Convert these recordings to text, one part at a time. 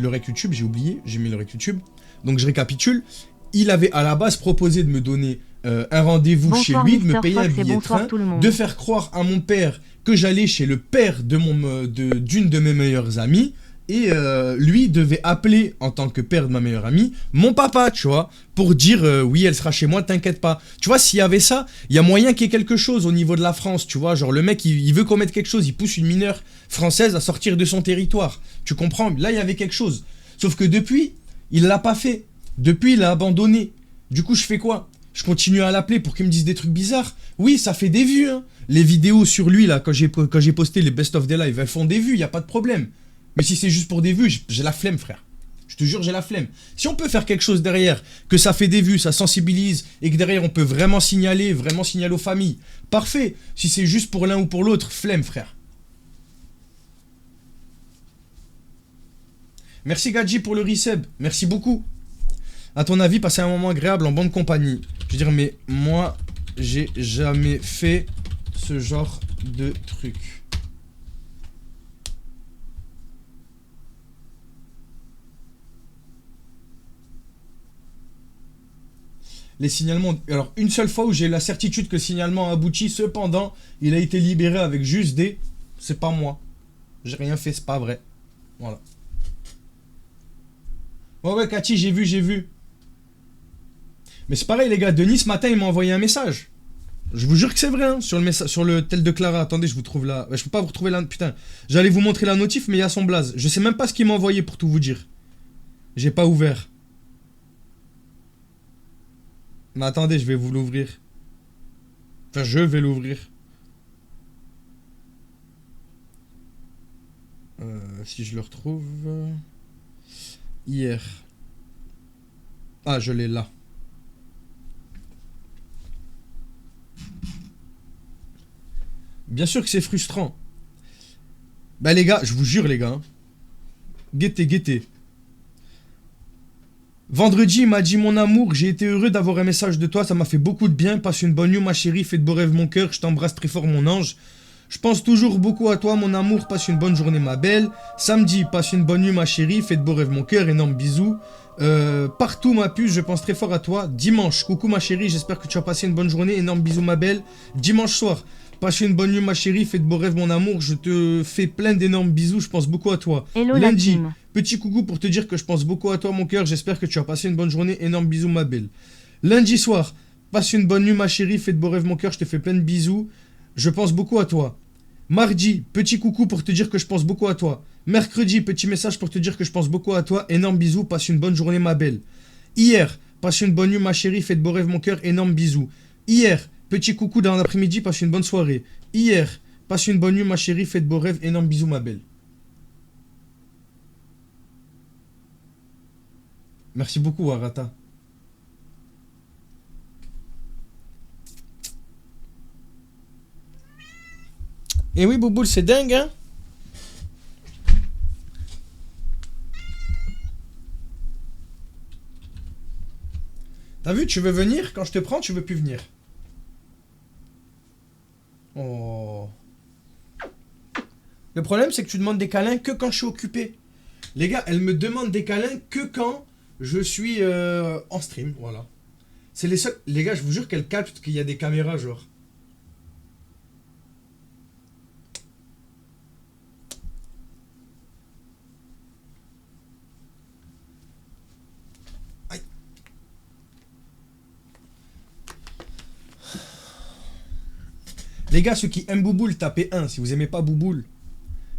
le rec YouTube, j'ai oublié, j'ai mis le rec YouTube. Donc je récapitule. Il avait à la base proposé de me donner un rendez-vous chez lui, de me payer un billet de train, de faire croire à mon père que j'allais chez le père d'une de mes meilleures amies. Et lui devait appeler, en tant que père de ma meilleure amie, mon papa, tu vois, pour dire oui, elle sera chez moi, t'inquiète pas. Tu vois, s'il y avait ça, il y a moyen qu'il y ait quelque chose au niveau de la France, tu vois. Genre, le mec, il veut commettre quelque chose, il pousse une mineure française à sortir de son territoire. Tu comprends? Là, il y avait quelque chose. Sauf que depuis, il l'a pas fait. Depuis, il a abandonné. Du coup, je fais quoi? Je continue à l'appeler pour qu'il me dise des trucs bizarres. Oui, ça fait des vues, hein. Les vidéos sur lui, là, quand j'ai posté les best of des lives, elles font des vues, il n'y a pas de problème. Mais si c'est juste pour des vues, j'ai la flemme, frère. Je te jure, j'ai la flemme. Si on peut faire quelque chose derrière, que ça fait des vues, ça sensibilise, et que derrière on peut vraiment signaler aux familles, parfait. Si c'est juste pour l'un ou pour l'autre, flemme, frère. Merci Gadji pour le resub. Merci beaucoup. À ton avis, passer un moment agréable en bonne compagnie. Je veux dire, mais moi, j'ai jamais fait ce genre de truc. Les signalements... Alors, une seule fois où j'ai la certitude que le signalement a abouti, cependant, il a été libéré avec juste des... C'est pas moi. J'ai rien fait, c'est pas vrai. Voilà. Ouais, Cathy, j'ai vu. Mais c'est pareil, les gars. Denis, ce matin, il m'a envoyé un message. Je vous jure que c'est vrai, hein, sur le tel de Clara. Attendez, je vous trouve là. Je peux pas vous retrouver là. Putain. J'allais vous montrer la notif, mais il y a son blaze. Je sais même pas ce qu'il m'a envoyé pour tout vous dire. J'ai pas ouvert. Mais attendez, je vais vous l'ouvrir. Enfin, je vais l'ouvrir. Si je le retrouve... Hier. Ah, je l'ai là. Bien sûr que c'est frustrant. Bah les gars, je vous jure les gars. Hein. Guettez. Vendredi, il m'a dit mon amour, j'ai été heureux d'avoir un message de toi, ça m'a fait beaucoup de bien. Passe une bonne nuit ma chérie, fais de beaux rêves mon cœur, je t'embrasse très fort mon ange. Je pense toujours beaucoup à toi mon amour, passe une bonne journée ma belle. Samedi, passe une bonne nuit ma chérie, fais de beaux rêves mon cœur, énorme bisous. Partout ma puce, je pense très fort à toi. Dimanche, coucou ma chérie, j'espère que tu as passé une bonne journée, énorme bisous ma belle. Dimanche soir, passe une bonne nuit ma chérie, fais de beaux rêves mon amour, je te fais plein d'énormes bisous, je pense beaucoup à toi. Hello, lundi, petit coucou pour te dire que je pense beaucoup à toi mon cœur, j'espère que tu as passé une bonne journée, énorme bisous ma belle. Lundi soir, passe une bonne nuit ma chérie, fais de beaux rêves mon cœur, je te fais plein de bisous, je pense beaucoup à toi. Mardi, petit coucou pour te dire que je pense beaucoup à toi. Mercredi, petit message pour te dire que je pense beaucoup à toi, énorme bisous, passe une bonne journée ma belle. Hier, passe une bonne nuit ma chérie, fais de beaux rêves mon cœur, énorme bisous. Hier, petit coucou dans l'après-midi, passe une bonne soirée. Hier, passe une bonne nuit ma chérie, fais de beaux rêves, énorme bisous ma belle. Merci beaucoup Arata. Et oui Bouboule, c'est dingue hein. T'as vu, tu veux venir, quand je te prends, tu veux plus venir. Oh. Le problème, c'est que tu demandes des câlins que quand je suis occupé. Les gars, elle me demande des câlins que quand je suis en stream, voilà. C'est les seuls... Les gars, je vous jure qu'elle capte qu'il y a des caméras, genre. Aïe. Les gars, ceux qui aiment Bouboule, tapez 1. Si vous aimez pas Bouboule,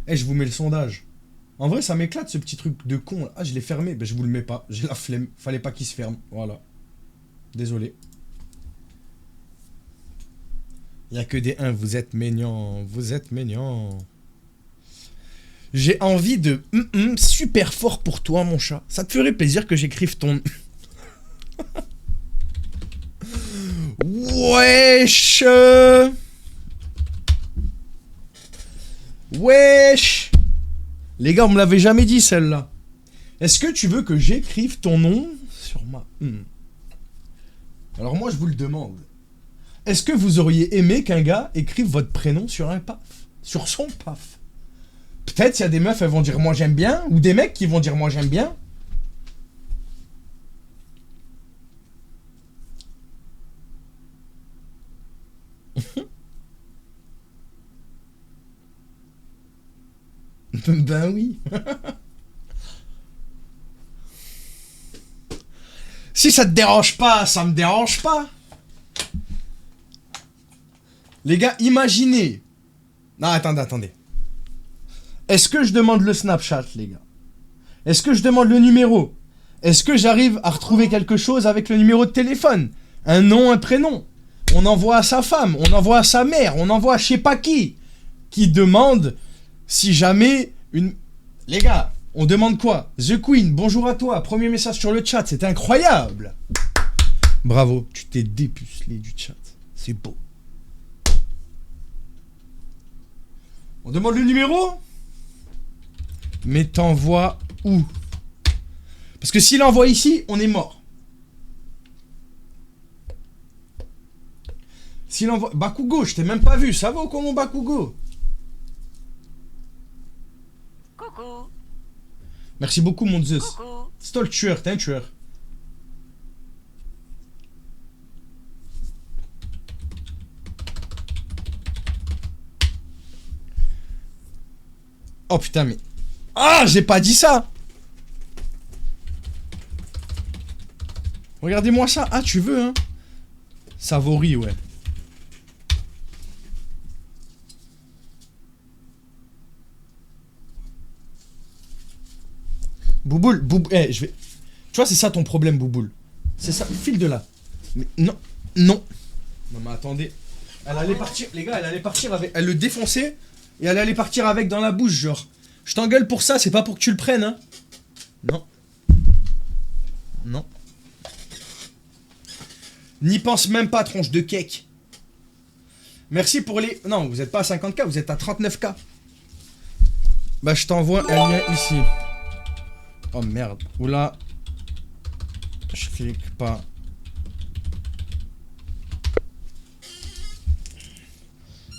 je vous mets le sondage. En vrai, ça m'éclate ce petit truc de con. Là. Ah, je l'ai fermé. Ben, je vous le mets pas. J'ai la flemme. Fallait pas qu'il se ferme. Voilà. Désolé. Il n'y a que des 1. Vous êtes mignon. Vous êtes mignon. J'ai envie de... super fort pour toi, mon chat. Ça te ferait plaisir que j'écrive ton... Wesh. Wesh. Les gars, on me l'avait jamais dit celle-là. Est-ce que tu veux que j'écrive ton nom sur ma... Alors moi, je vous le demande. Est-ce que vous auriez aimé qu'un gars écrive votre prénom sur un paf? Sur son paf? Peut-être il y a des meufs, elles vont dire moi j'aime bien, ou des mecs qui vont dire moi j'aime bien. Ben oui. Si ça te dérange pas, ça me dérange pas. Les gars, imaginez. Non, attendez. Est-ce que je demande le Snapchat, les gars? Est-ce que je demande le numéro? Est-ce que j'arrive à retrouver quelque chose avec le numéro de téléphone? Un nom, un prénom. On envoie à sa femme, on envoie à sa mère, on envoie à je sais pas qui demande si jamais une... Les gars, on demande quoi? The Queen, bonjour à toi, premier message sur le chat, c'est incroyable. Bravo, tu t'es dépucelé du chat, c'est beau. On demande le numéro? Mais t'envoies où? Parce que s'il envoie ici, on est mort. S'il envoie... Bakugo, je t'ai même pas vu, ça va ou quoi mon Bakugo? Coucou. Merci beaucoup mon Zeus. Coucou. C'est toi le tueur, t'es un tueur. Oh putain mais... Ah, j'ai pas dit ça. Regardez-moi ça. Ah, tu veux, hein? Savori, ouais. Bouboule, eh, je vais... Tu vois, c'est ça ton problème, Bouboule. C'est ça, file de là. Mais non, non. Non, mais attendez. Elle allait partir, les gars, elle allait partir avec... Elle le défonçait et elle allait partir avec dans la bouche, genre. Je t'engueule pour ça, c'est pas pour que tu le prennes, hein. Non. Non. N'y pense même pas, tronche de cake. Merci pour les... Non, vous êtes pas à 50K, vous êtes à 39K. Bah, je t'envoie un lien ici. Oh merde. Oula. Je clique pas.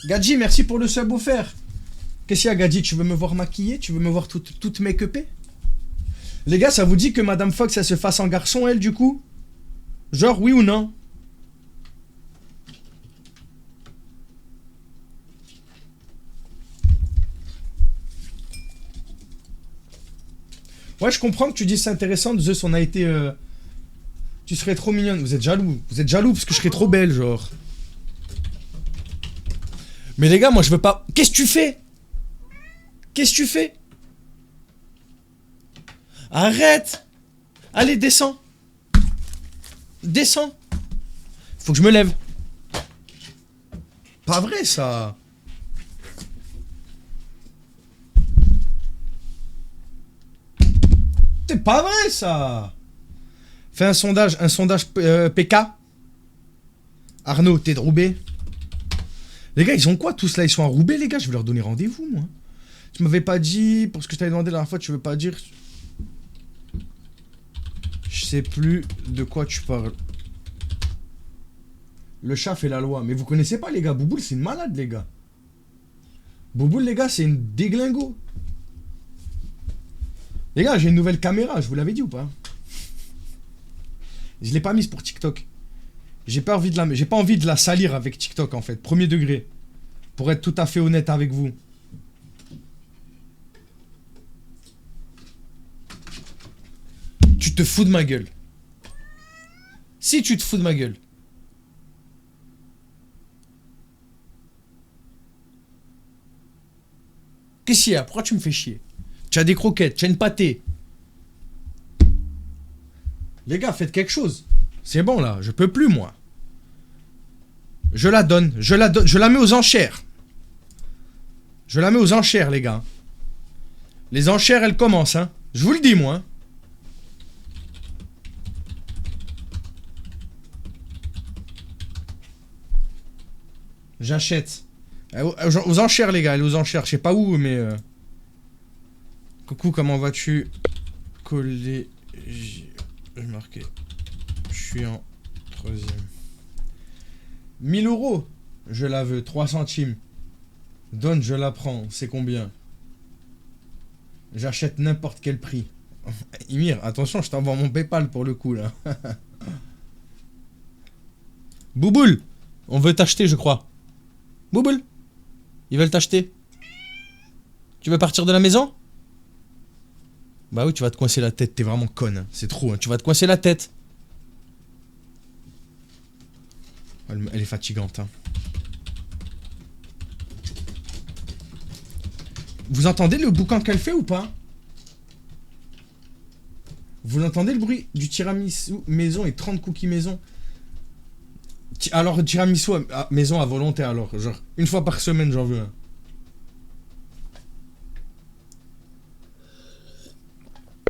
Gadji, merci pour le sub offert. Qu'est-ce qu'il y a, Gadji? Tu veux me voir maquillée? Tu veux me voir toute make-upée? Les gars, ça vous dit que Madame Fox, elle se fasse en garçon, elle, du coup? Genre, oui ou non? Ouais, je comprends que tu dises c'est intéressant. Zeus, on a été... Tu serais trop mignonne. Vous êtes jaloux. Vous êtes jaloux parce que je serais trop belle, genre. Mais les gars, moi, je veux pas... Qu'est-ce que tu fais? Qu'est-ce que tu fais? Arrête! Allez, descends. Descends. Faut que je me lève. Pas vrai, ça. C'est pas vrai, ça. Fais un sondage PK. Arnaud, t'es de Roubaix? Les gars, ils ont quoi tous là? Ils sont à Roubaix, les gars? Je vais leur donner rendez-vous, moi. Tu m'avais pas dit, pour ce que je t'avais demandé la dernière fois, tu veux pas dire... Je sais plus de quoi tu parles. Le chat fait la loi. Mais vous connaissez pas, les gars. Bouboule, c'est une malade, les gars. Bouboule, les gars, c'est une déglingo. Les gars, j'ai une nouvelle caméra, je vous l'avais dit ou pas? Je l'ai pas mise pour TikTok. J'ai pas envie de la salir avec TikTok, en fait. Premier degré. Pour être tout à fait honnête avec vous. Tu te fous de ma gueule. Si tu te fous de ma gueule. Qu'est-ce qu'il y a? Pourquoi tu me fais chier? Tu as des croquettes, tu as une pâtée. Les gars, faites quelque chose. C'est bon là, je peux plus moi. Je la donne, je la mets aux enchères. Je la mets aux enchères, les gars. Les enchères, elles commencent, hein. Je vous le dis, moi. J'achète. Aux enchères, les gars, elle est aux enchères. Je sais pas où, mais... Coucou, comment vas-tu? Collé... J'ai marqué. Je suis en 3e. 1000 €. Je la veux. 3 centimes. Donne, je la prends. C'est combien? J'achète n'importe quel prix. Ymir, attention, je t'envoie mon PayPal pour le coup là. Bouboule, on veut t'acheter, je crois. Bouboule, ils veulent t'acheter. Tu veux partir de la maison? Bah oui, tu vas te coincer la tête, t'es vraiment conne. Hein. C'est trop, hein. Tu vas te coincer la tête. Elle est fatigante. Hein. Vous entendez le boucan qu'elle fait ou pas? Vous entendez le bruit du tiramisu maison et 30 cookies maison? Alors, tiramisu maison à volonté, alors. Genre, une fois par semaine, j'en veux un.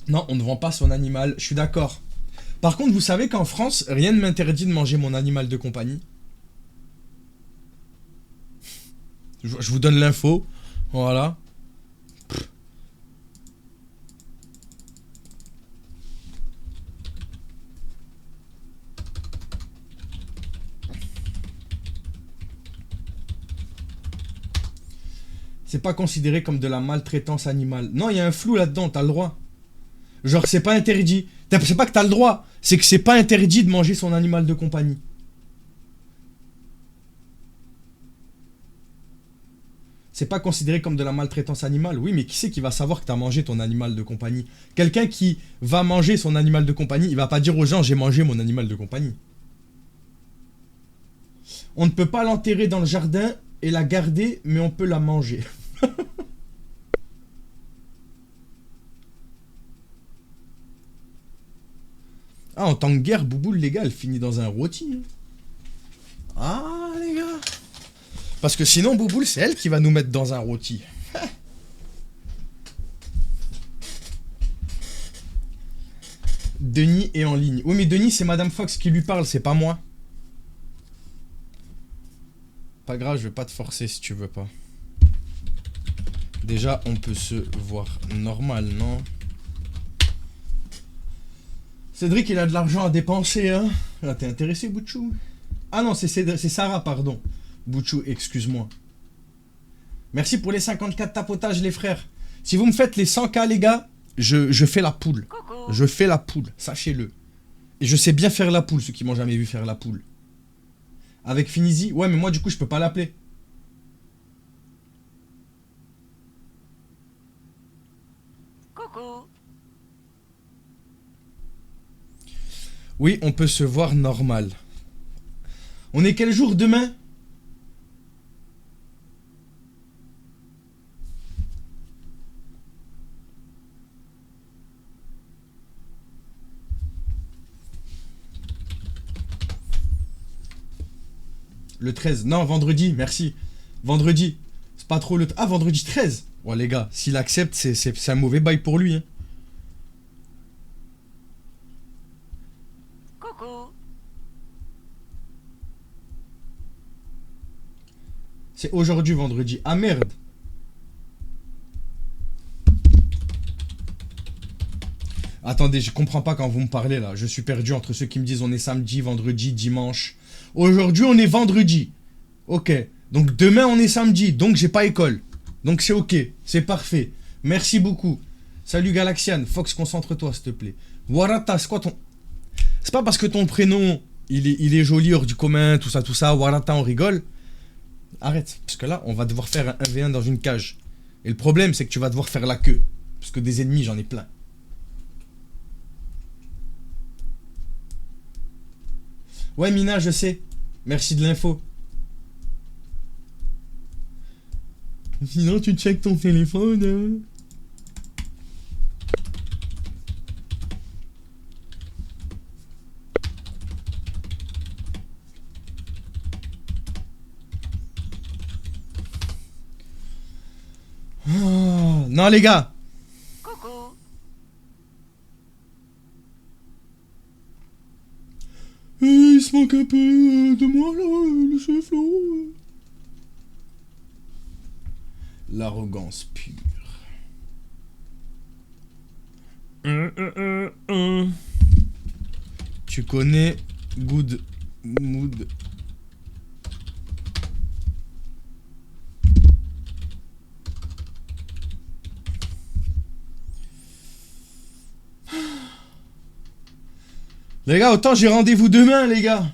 Non, on ne vend pas son animal, je suis d'accord. Par contre, vous savez qu'en France, rien ne m'interdit de manger mon animal de compagnie. Je vous donne l'info. Voilà. C'est pas considéré comme de la maltraitance animale. Non, il y a un flou là-dedans, t'as le droit. Genre, c'est pas interdit. C'est pas que t'as le droit, c'est que c'est pas interdit de manger son animal de compagnie. C'est pas considéré comme de la maltraitance animale. Oui, mais qui c'est qui va savoir que t'as mangé ton animal de compagnie? Quelqu'un qui va manger son animal de compagnie, il va pas dire aux gens j'ai mangé mon animal de compagnie. On ne peut pas l'enterrer dans le jardin et la garder, mais on peut la manger. Ah, en tant que guerre, Bouboule, les gars, elle finit dans un rôti. Hein. Ah, les gars. Parce que sinon, Bouboule, c'est elle qui va nous mettre dans un rôti. Denis est en ligne. Oui, mais Denis, c'est Madame Fox qui lui parle, c'est pas moi. Pas grave, je vais pas te forcer si tu veux pas. Déjà, on peut se voir normal, non? Cédric, il a de l'argent à dépenser, hein? Là, t'es intéressé, Bouchou? Ah non, c'est Sarah, pardon. Bouchou, excuse-moi. Merci pour les 54 tapotages, les frères. Si vous me faites les 100K, les gars, je fais la poule. Coucou. Je fais la poule, sachez-le. Et je sais bien faire la poule, ceux qui m'ont jamais vu faire la poule. Avec Finizy? Ouais, mais moi, du coup, je peux pas l'appeler. Coucou. Oui, on peut se voir normal. On est quel jour demain? Le 13. Non, vendredi, merci. Vendredi. C'est pas trop le... Ah, vendredi 13. Ouais, les gars, s'il accepte, c'est un mauvais bail pour lui. Hein. Coucou. C'est aujourd'hui, vendredi. Ah, merde. Attendez, je comprends pas quand vous me parlez, là. Je suis perdu entre ceux qui me disent on est samedi, vendredi, dimanche. Aujourd'hui, on est vendredi. Ok. Donc, demain, on est samedi. Donc, j'ai pas école. Donc, c'est ok. C'est parfait. Merci beaucoup. Salut, Galaxian. Fox, concentre-toi, s'il te plaît. Warata, c'est quoi ton... C'est pas parce que ton prénom, il est joli, hors du commun, tout ça. Warata, on rigole. Arrête. Parce que là, on va devoir faire un 1v1 dans une cage. Et le problème, c'est que tu vas devoir faire la queue. Parce que des ennemis, j'en ai plein. Ouais, Mina, je sais. Merci de l'info. Sinon, tu checkes ton téléphone. Hein. Oh, non, les gars. Coucou. Il se manque un peu de moi, là, le chef, là. L'arrogance pure. Tu connais Good Mood. Les gars, autant j'ai rendez-vous demain, les gars.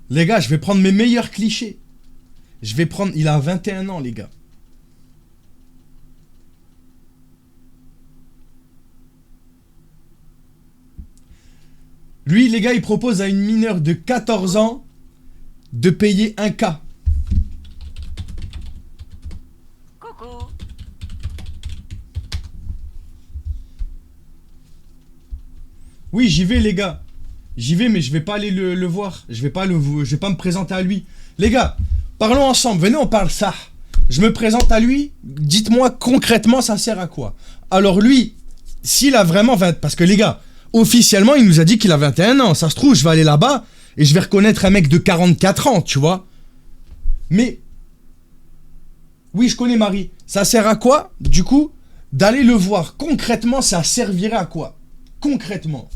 Les gars, je vais prendre mes meilleurs clichés. Je vais prendre... Il a 21 ans, les gars. Lui, les gars, il propose à une mineure de 14 ans de payer 1K. Coucou. Oui, j'y vais, les gars. J'y vais, mais je vais pas aller le voir. Je vais pas me présenter à lui. Les gars, parlons ensemble. Venez, on parle ça. Je me présente à lui. Dites-moi concrètement, ça sert à quoi? Alors lui, s'il a vraiment 20... Parce que les gars, officiellement, il nous a dit qu'il a 21 ans. Ça se trouve, je vais aller là-bas et je vais reconnaître un mec de 44 ans, tu vois. Mais... Oui, je connais Marie. Ça sert à quoi, du coup, d'aller le voir? Concrètement, ça servirait à quoi? Concrètement.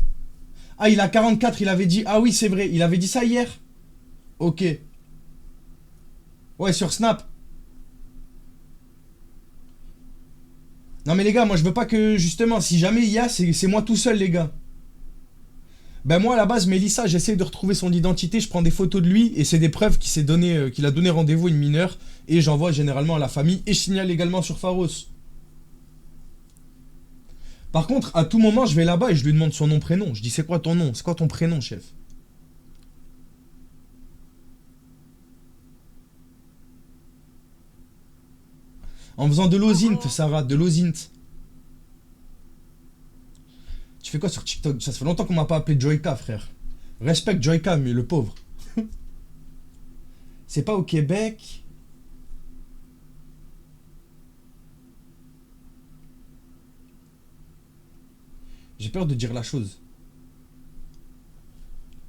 Ah, il a 44, il avait dit... Ah oui, c'est vrai, il avait dit ça hier. Ok. Ouais, sur Snap. Non mais les gars, moi je veux pas que, justement, si jamais il y a, c'est moi tout seul, les gars. Ben moi, à la base, Mélissa, j'essaie de retrouver son identité, je prends des photos de lui, et c'est des preuves qu'il a donné rendez-vous à une mineure, et j'envoie généralement à la famille, et je signale également sur Pharos. Par contre, à tout moment, je vais là-bas et je lui demande son nom, prénom. Je dis, c'est quoi ton nom? C'est quoi ton prénom, chef? En faisant de l'osint, Sarah, de l'osint. Tu fais quoi sur TikTok? Ça fait longtemps qu'on m'a pas appelé Joyka, frère. Respecte Joyka, mais le pauvre. C'est pas au Québec. J'ai peur de dire la chose.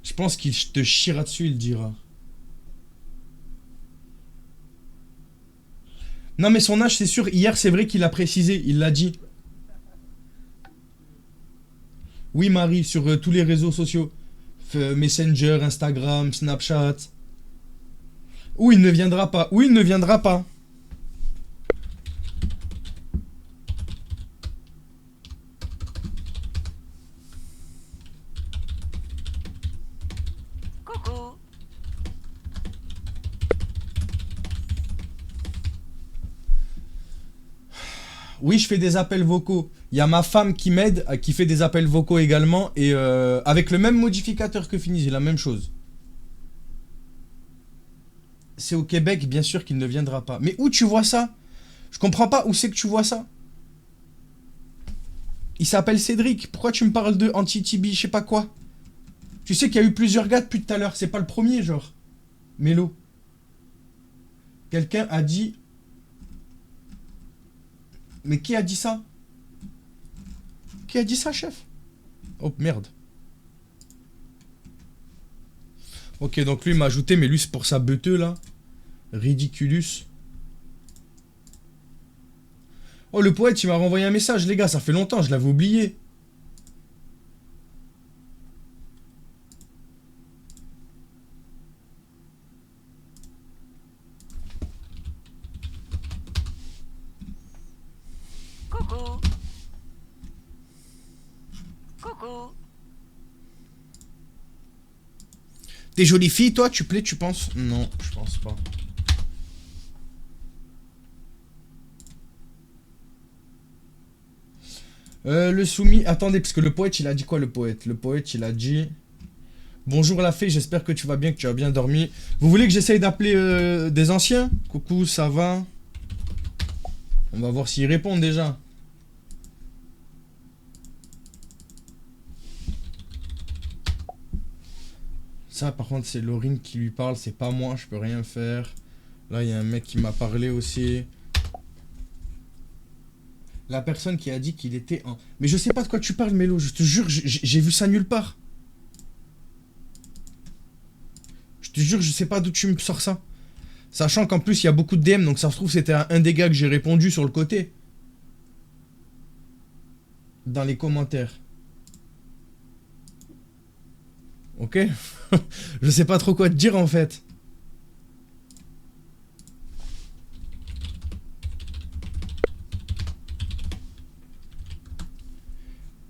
Je pense qu'il te chiera dessus, il dira. Non mais son âge, c'est sûr. Hier, c'est vrai qu'il a précisé. Il l'a dit. Oui, Marie, sur tous les réseaux sociaux. Messenger, Instagram, Snapchat. Ou il ne viendra pas. Ou il ne viendra pas. Coucou. Oui, je fais des appels vocaux. Il y a ma femme qui m'aide, qui fait des appels vocaux également. Et avec le même modificateur que Fini, c'est la même chose. C'est au Québec, bien sûr qu'il ne viendra pas. Mais où tu vois ça? Je comprends pas où c'est que tu vois ça. Il s'appelle Cédric. Pourquoi tu me parles de anti-Tibi, je sais pas quoi? Tu sais qu'il y a eu plusieurs gars depuis tout à l'heure. C'est pas le premier, genre. Mélo. Quelqu'un a dit... Mais qui a dit ça? Qui a dit ça, chef? Oh, merde. Ok, donc lui m'a ajouté, mais lui c'est pour sa beuteux, là. Ridiculus. Oh, le poète, il m'a renvoyé un message, les gars. Ça fait longtemps, je l'avais oublié. Coucou. Coucou. T'es jolie fille, toi, tu plais, tu penses? Non, je pense pas. Le soumis... Attendez, parce que le poète, il a dit quoi, le poète? Le poète, il a dit... Bonjour la fée, j'espère que tu vas bien, que tu as bien dormi. Vous voulez que j'essaye d'appeler des anciens? Coucou, ça va? On va voir s'ils répondent déjà. Ça, par contre, c'est Laurine qui lui parle, c'est pas moi, je peux rien faire. Là, il y a un mec qui m'a parlé aussi. La personne qui a dit qu'il était en... Mais je sais pas de quoi tu parles, Mélo, je te jure, j'ai vu ça nulle part. Je te jure, je sais pas d'où tu me sors ça. Sachant qu'en plus, il y a beaucoup de DM, donc ça se trouve, c'était un des gars que j'ai répondu sur le côté. Dans les commentaires. Ok. Je sais pas trop quoi te dire, en fait.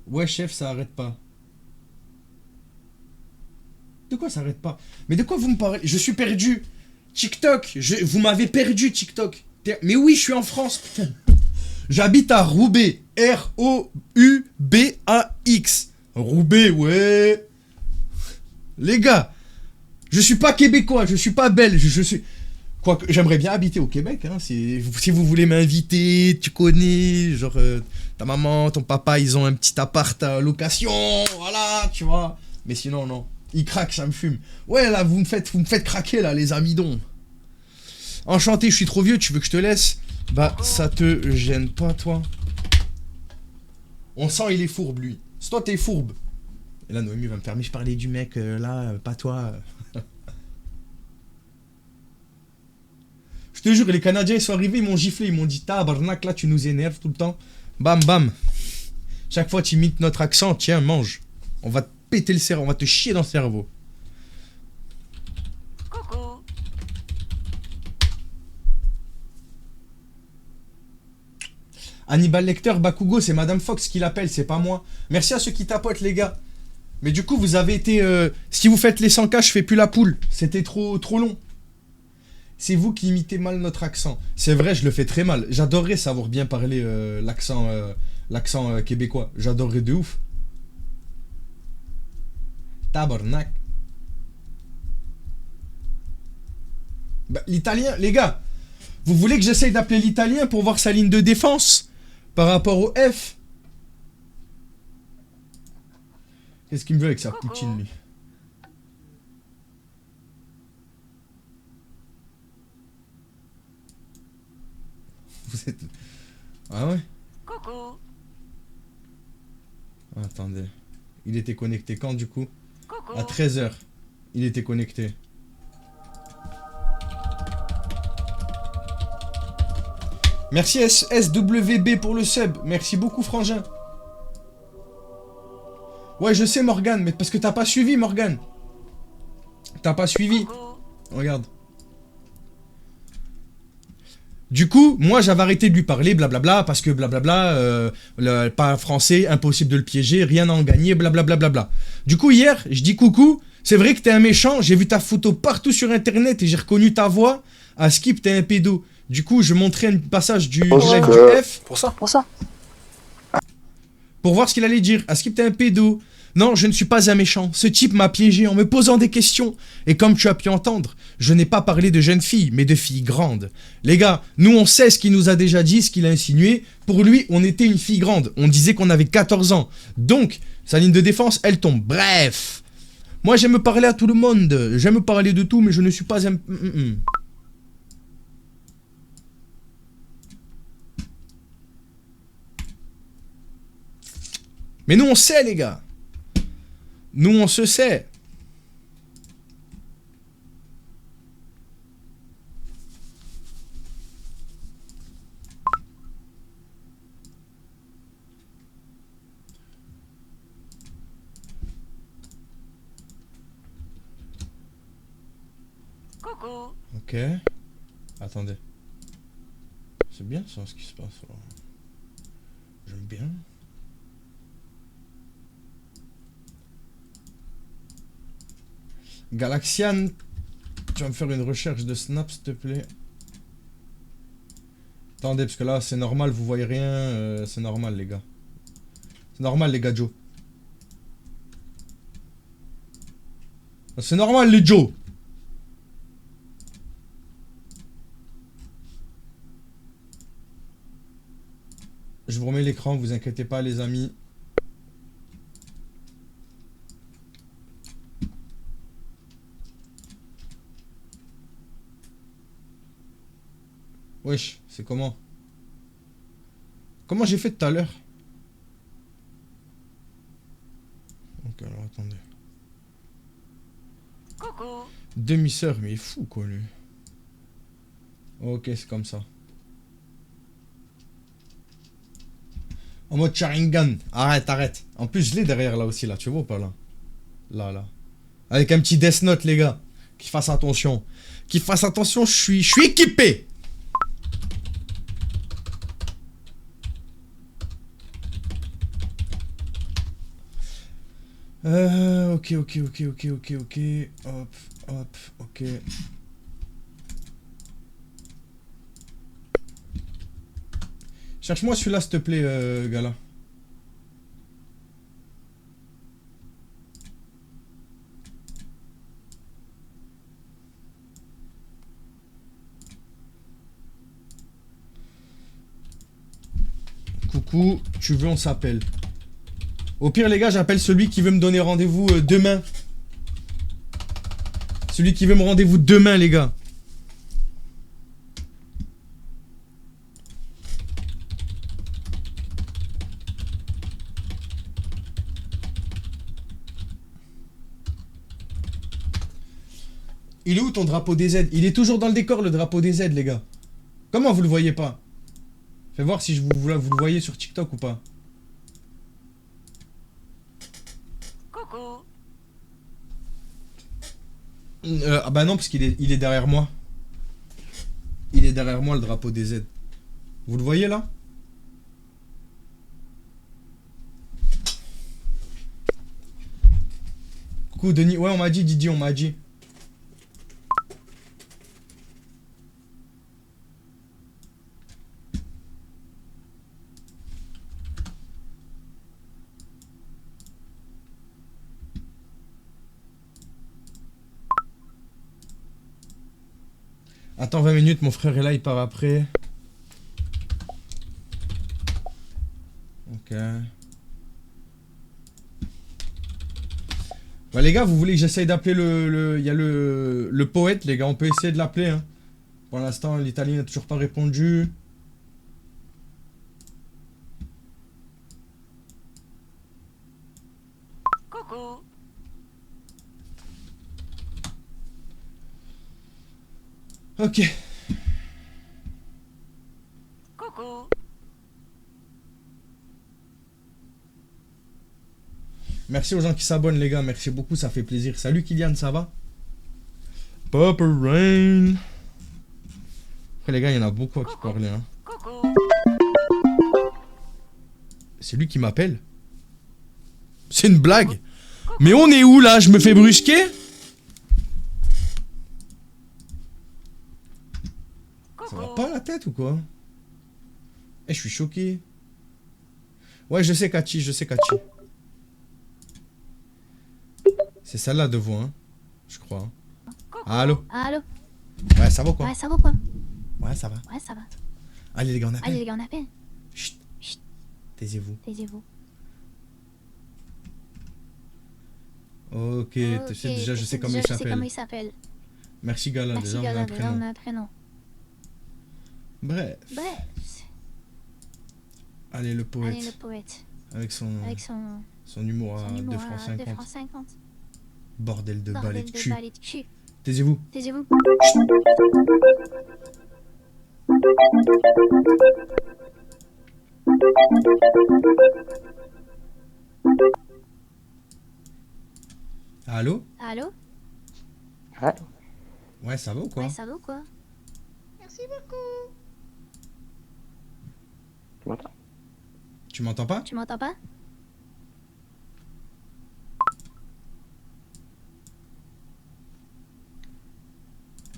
Ouais, chef, ça arrête pas. De quoi ça arrête pas? Mais de quoi vous me parlez? Je suis perdu. TikTok, vous m'avez perdu TikTok. Mais oui, je suis en France, putain. J'habite à Roubaix. R-O-U-B-A-X. Roubaix, ouais. Les gars, je suis pas québécois, je suis pas belge, je suis... Quoique, j'aimerais bien habiter au Québec, hein, si vous voulez m'inviter, tu connais, genre, ta maman, ton papa, ils ont un petit appart à location, voilà, tu vois. Mais sinon, non. Ils craquent, ça me fume. Ouais, là, vous me faites craquer, là, les amidons. Enchanté, je suis trop vieux, tu veux que je te laisse? Bah, ça te gêne pas, toi? On sent, il est fourbe, lui. C'est toi, t'es fourbe. Et là, Noémie va me faire, mais je parlais du mec, là, pas toi. Je te jure, les Canadiens, ils sont arrivés, ils m'ont giflé, ils m'ont dit, tabarnak, là, tu nous énerves tout le temps. Bam, bam. Chaque fois, tu imites notre accent, tiens, mange. On va te péter le cerveau, on va te chier dans le cerveau. Coucou. Hannibal Lecter, Bakugo, c'est Madame Fox qui l'appelle, c'est pas moi. Merci à ceux qui tapotent, les gars. Mais du coup, vous avez été... si vous faites les 100K, je fais plus la poule. C'était trop long. C'est vous qui imitez mal notre accent. C'est vrai, je le fais très mal. J'adorerais savoir bien parler l'accent québécois. J'adorerais de ouf. Tabarnak. Bah, l'italien, les gars. Vous voulez que j'essaye d'appeler l'italien pour voir sa ligne de défense par rapport au F? Qu'est-ce qu'il me veut avec sa poutine, lui? Vous êtes... Ah ouais? Coucou. Attendez. Il était connecté quand, du coup? Coucou. À 13h. Il était connecté. Merci SWB pour le sub. Merci beaucoup, Frangin. Ouais, je sais, Morgane, mais parce que t'as pas suivi, Morgane. T'as pas suivi. Regarde. Du coup, moi, j'avais arrêté de lui parler, blablabla, parce que blablabla, pas français, impossible de le piéger, rien à en gagner, blablabla. Du coup, hier, je dis coucou, c'est vrai que t'es un méchant, j'ai vu ta photo partout sur Internet et j'ai reconnu ta voix. À Skip, t'es un pédo. Du coup, je montrais un passage du live du F. Pour ça. Pour voir ce qu'il allait dire. À Skip, t'es un pédo. Non, je ne suis pas un méchant. Ce type m'a piégé en me posant des questions. Et comme tu as pu entendre, je n'ai pas parlé de jeunes filles, mais de filles grandes. Les gars, nous on sait ce qu'il nous a déjà dit, ce qu'il a insinué. Pour lui, on était une fille grande. On disait qu'on avait 14 ans. Donc, sa ligne de défense, elle tombe. Bref. Moi, j'aime parler à tout le monde. J'aime parler de tout, mais je ne suis pas un... Mais nous on sait, les gars. Nous on se sait. Coucou. Ok. Attendez. C'est bien ça ce qui se passe là. J'aime bien. Galaxian, tu vas me faire une recherche de snap s'il te plaît. Attendez, parce que là c'est normal, vous voyez rien, c'est normal les gars. C'est normal les gars Joe. C'est normal les Joe. Je vous remets l'écran, vous inquiétez pas les amis. Wesh, c'est comment? Comment j'ai fait tout à l'heure? Ok, alors attendez. Coucou. Demi-sœur, mais il est fou quoi lui. Ok, c'est comme ça. En mode Sharingan. Arrête, arrête. En plus, je l'ai derrière là aussi, là. Tu vois ou pas là? Là. Avec un petit Death Note, les gars. Qu'il fasse attention. Qu'il fasse attention, je suis équipé. Ok. Hop, ok. Cherche-moi celui-là, s'il te plaît, Gala. Coucou, tu veux, on s'appelle. Au pire, les gars, j'appelle celui qui veut me donner rendez-vous demain. Celui qui veut me rendez-vous demain, les gars. Il est où ton drapeau des Z? Il est toujours dans le décor, le drapeau des Z, les gars. Comment vous le voyez pas? Fais voir si vous le voyez sur TikTok ou pas. Coucou. Ah bah non, parce qu'il est derrière moi. Il est derrière moi, le drapeau des Z. Vous le voyez là? Coucou Denis. Ouais, on m'a dit, Didier, on m'a dit. Attends 20 minutes, mon frère est là, il part après. Ok. Bah les gars, vous voulez que j'essaye d'appeler il y a le poète, les gars, on peut essayer de l'appeler. Hein. Pour l'instant, l'Italien n'a toujours pas répondu. Coucou. Ok. Coucou. Merci aux gens qui s'abonnent, les gars. Merci beaucoup, ça fait plaisir. Salut Kylian, ça va? Papa Rain. Après, les gars, il y en a beaucoup à qui parler. Hein. Coucou. C'est lui qui m'appelle? C'est une blague? Mais on est où là? Je me fais brusquer? Ça va pas la tête ou quoi? Eh, je suis choqué. Ouais, je sais Cathy, je sais Cathy. C'est celle-là de vous, hein? Je crois. Allô? Allô? Ouais, ça va quoi? Ouais, ça va quoi? Ouais, ça va. Ouais, ça va. Allez les gars, on appelle. Allez, les gars, on appelle. Chut, Chut, taisez-vous. taisez-vous. Ok, tu sais déjà, je sais comment il Je sais comment s'appelle. il s'appelle. Merci Gala, Merci, déjà on a Gala, un déjà, on prénom. a un prénom. Bref, Bref. allez le poète. Allez, le poète. Avec son humour à son humour 2 francs à 2 50. francs 50. Bordel de balai Bordel de de cul. balai de cul. Taisez-vous. Taisez-vous. Allô? Allô? Allô? Ouais, ça va ou quoi? Ouais, ça va ou quoi? Tu m'entends? Tu m'entends pas? Tu m'entends pas?